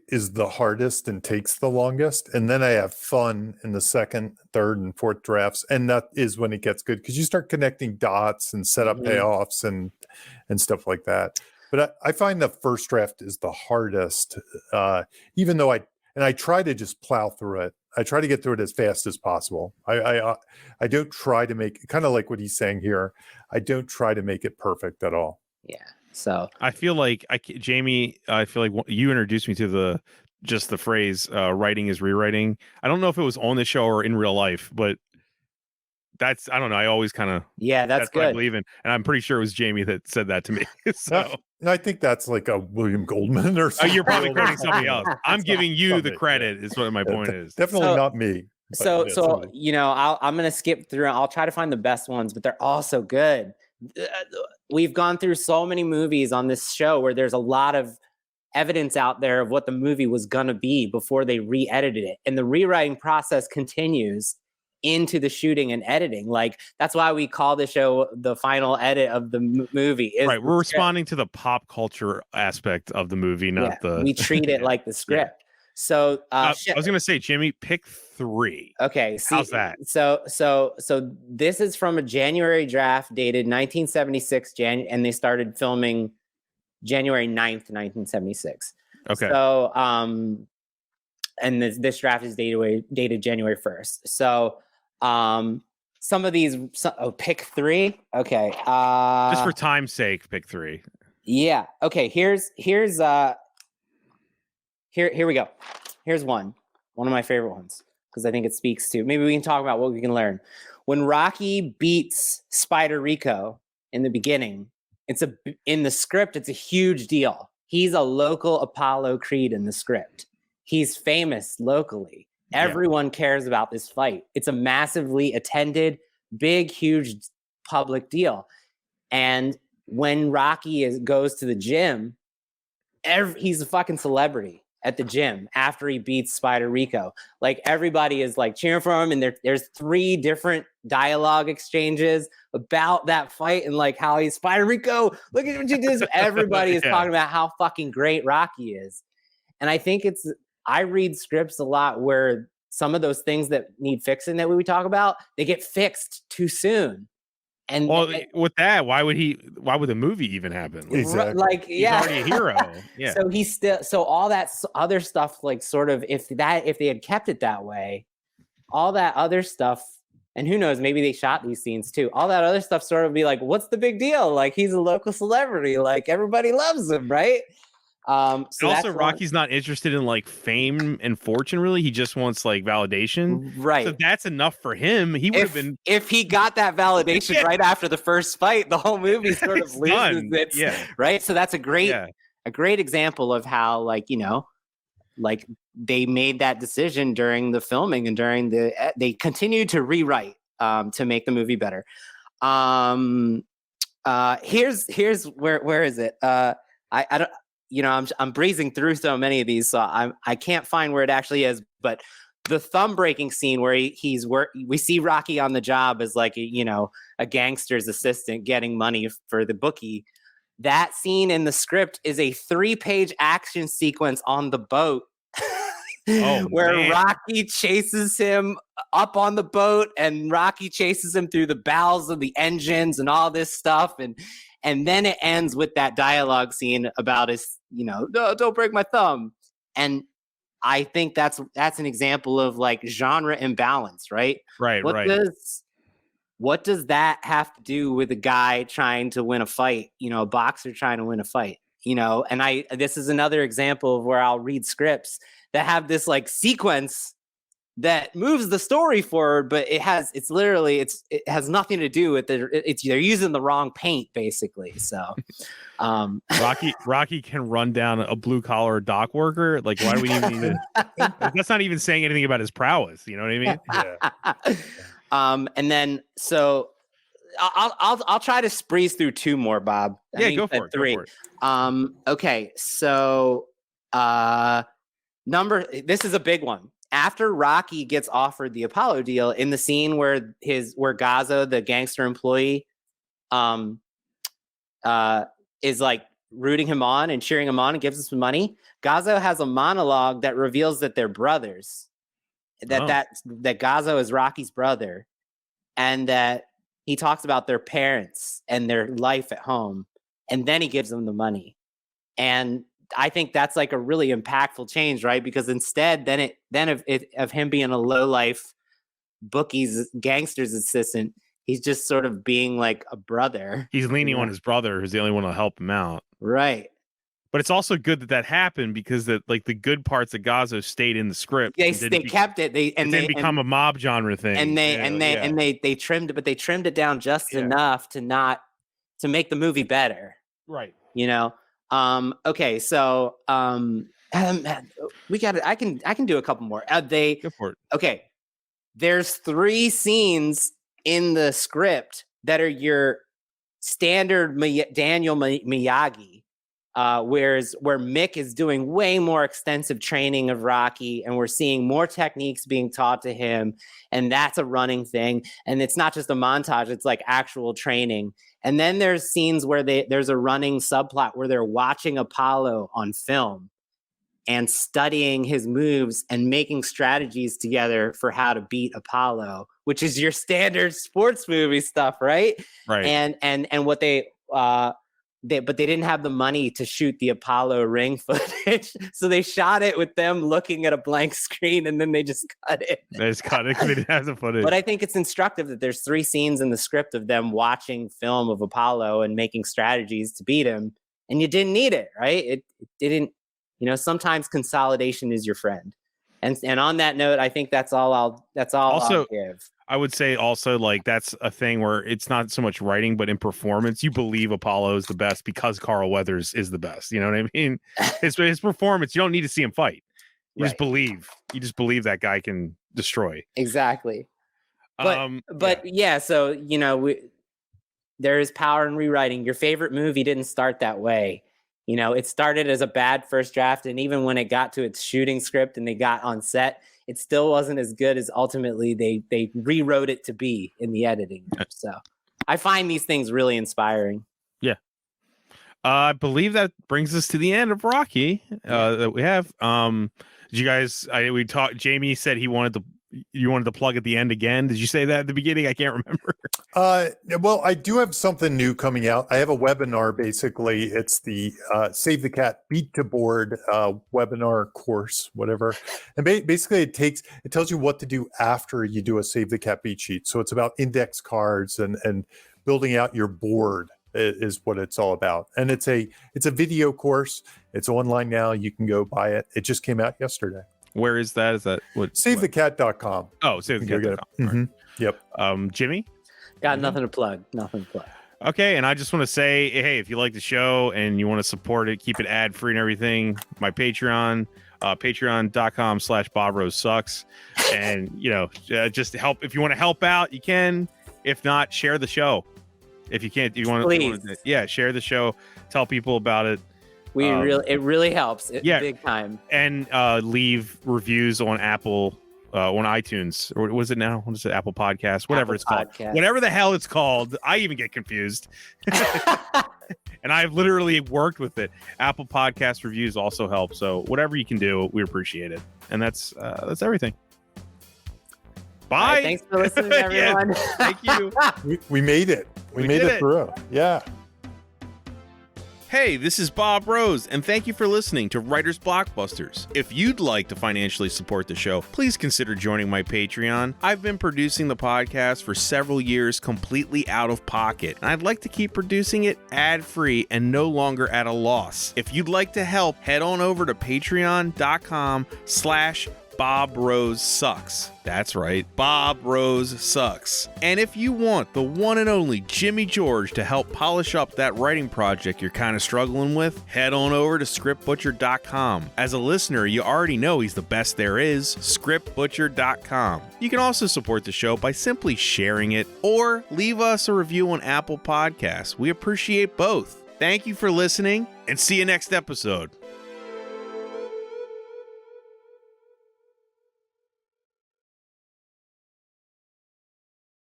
is the hardest and takes the longest. And then I have fun in the second, third, and fourth drafts. And that is when it gets good because you start connecting dots and set up payoffs and stuff like that. But I find the first draft is the hardest, even though I try to just plow through it. I try to get through it as fast as possible. I don't try to make, kind of like what he's saying here, I don't try to make it perfect at all. Yeah. So I feel like Jamie, I feel like you introduced me to the phrase writing is rewriting. I don't know if it was on the show or in real life, but I don't know. I always kind of, that's good. What I believe in. And I'm pretty sure it was Jamie that said that to me. So and I think that's like a William Goldman or something. You're probably quoting somebody else. I'm giving you the credit is what my point is. Definitely not me. So you know, I'm going to skip through. I'll try to find the best ones, but they're all so good. We've gone through so many movies on this show where there's a lot of evidence out there of what the movie was going to be before they re-edited it. And the rewriting process continues into the shooting and editing. Like, that's why we call the show the final edit of the movie. Right. We're responding to the pop culture aspect of the movie, not we treat it like the script. Yeah. So I was going to say, Jimmy, pick 3. Okay. How's that? So this is from a January draft dated 1976, and they started filming January 9th, 1976. Okay. So, and this draft is dated January 1st. So, some of these, pick 3. Okay. Just for time's sake, pick 3. Yeah. Okay. Here we go. Here's one of my favorite ones, because I think it speaks to, maybe we can talk about what we can learn. When Rocky beats Spider Rico in the beginning, in the script, it's a huge deal. He's a local Apollo Creed in the script. He's famous locally. Everyone cares about this fight. It's a massively attended, big, huge public deal. And when Rocky goes to the gym, he's a fucking celebrity at the gym after he beats Spider Rico. Like, everybody is like cheering for him, and there's 3 different dialogue exchanges about that fight and like how he's Spider Rico, look at what you did. Everybody is talking about how fucking great Rocky is. And I think I read scripts a lot where some of those things that need fixing that we talk about, they get fixed too soon. And with that, why would the movie even happen? Exactly. Like, he's already a hero. Yeah. So all that other stuff, like, sort of, if they had kept it that way, all that other stuff, and who knows, maybe they shot these scenes too. All that other stuff sort of be like, what's the big deal? Like, he's a local celebrity. Like, everybody loves him, right? So also, Rocky's not interested in like fame and fortune, really. He just wants like validation, right? So that's enough for him. He would have been, if he got that validation right after the first fight, the whole movie sort of loses its right. So that's a great example of how, like, you know, like, they made that decision during the filming and they continued to rewrite to make the movie better. Here's where is it? I don't. You know, I'm breezing through so many of these, so I can't find where it actually is. But the thumb breaking scene where we see Rocky on the job as like a gangster's assistant getting money for the bookie. That scene in the script is a 3-page action sequence on the boat, where Rocky chases him up on the boat, and Rocky chases him through the bowels of the engines and all this stuff, and then it ends with that dialogue scene about his, no, don't break my thumb. And I think that's an example of like genre imbalance, right? Right. What does that have to do with a guy trying to win a fight? A boxer trying to win a fight. And this is another example of where I'll read scripts that have this like sequence that moves the story forward, but it has nothing to do with they're using the wrong paint basically. So Rocky can run down a blue collar dock worker. Like, why do we even need to? That's not even saying anything about his prowess. You know what I mean? Yeah. And then so I'll try to breeze through two more, Bob. Go for it. Three. Go for it. Okay, so this is a big one. After Rocky gets offered the Apollo deal, in the scene where Gazzo, the gangster employee, is like rooting him on and cheering him on and gives him some money, Gazzo has a monologue that reveals that they're brothers. That Gazzo is Rocky's brother, and that he talks about their parents and their life at home, and then he gives them the money. And I think that's like a really impactful change, right? Because instead, of him being a low life bookie's gangster's assistant, he's just sort of being like a brother. He's leaning on his brother, who's the only one to help him out. Right. But it's also good that happened, because the good parts of Gazzo stayed in the script. They kept it. They didn't become a mob genre thing. And they trimmed it, but they trimmed it down just enough to make the movie better. Right. You know. Okay, so we got it. I can do a couple more. Go for it. Okay. There's 3 scenes in the script that are your standard Daniel Miyagi, where Mick is doing way more extensive training of Rocky, and we're seeing more techniques being taught to him, and that's a running thing. And it's not just a montage; it's like actual training. And then there's scenes where there's a running subplot where they're watching Apollo on film and studying his moves and making strategies together for how to beat Apollo, which is your standard sports movie stuff, right? Right. And what but they didn't have the money to shoot the Apollo ring footage, so they shot it with them looking at a blank screen, and then they just cut it. They just cut it because they didn't have the footage. But I think it's instructive that there's 3 scenes in the script of them watching film of Apollo and making strategies to beat him, and you didn't need it, right? It didn't. You know, sometimes consolidation is your friend. And on that note, I think that's all I'll give. I would say also, like, that's a thing where it's not so much writing, but in performance, you believe Apollo is the best because Carl Weathers is the best. You know what I mean? His performance, you don't need to see him fight. You just believe. You just believe that guy can destroy. Exactly. But yeah, so, you know, there is power in rewriting. Your favorite movie didn't start that way. You know, it started as a bad first draft, and even when it got to its shooting script and they got on set, it still wasn't as good as ultimately they rewrote it to be in the editing room. So I find these things really inspiring. Yeah. I believe that brings us to the end of Rocky that we have. Did you guys, Jamie said you wanted to plug at the end again. Did you say that at the beginning? I can't remember. Well, I do have something new coming out. I have a webinar, basically. It's the Save the Cat Beat to Board webinar course, whatever. And basically it tells you what to do after you do a Save the Cat beat sheet. So it's about index cards and building out your board is what it's all about. And it's a video course. It's online now. You can go buy it. It just came out yesterday. Where is that? Is that what? SaveTheCat.com. Oh, SaveTheCat.com. Mm-hmm. Yep. Jimmy? Got nothing to plug. Okay, and I just want to say, hey, if you like the show and you want to support it, keep it ad-free and everything, my Patreon, patreon.com/BobRoseSucks. And, you know, just help. If you want to help out, you can. If not, share the show. If you can't, share the show. Tell people about it. It really helps. Big time. And leave reviews on Apple, on iTunes, or what is it now? What is it? Apple Podcasts, whatever it's called, whatever the hell it's called. I even get confused. And I've literally worked with it. Apple Podcast reviews also help. So whatever you can do, we appreciate it. And that's everything. Bye. Right, thanks for listening, everyone. Thank you. We made it. We made it through. Yeah. Hey, this is Bob Rose, and thank you for listening to Writers Blockbusters. If you'd like to financially support the show, please consider joining my Patreon. I've been producing the podcast for several years completely out of pocket, and I'd like to keep producing it ad-free and no longer at a loss. If you'd like to help, head on over to patreon.com/ Bob Rose Sucks. That's right, Bob Rose Sucks. And if you want the one and only Jimmy George to help polish up that writing project you're kind of struggling with, head on over to scriptbutcher.com. As a listener, you already know he's the best there is, scriptbutcher.com. You can also support the show by simply sharing it or leave us a review on Apple Podcasts. We appreciate both. Thank you for listening and see you next episode.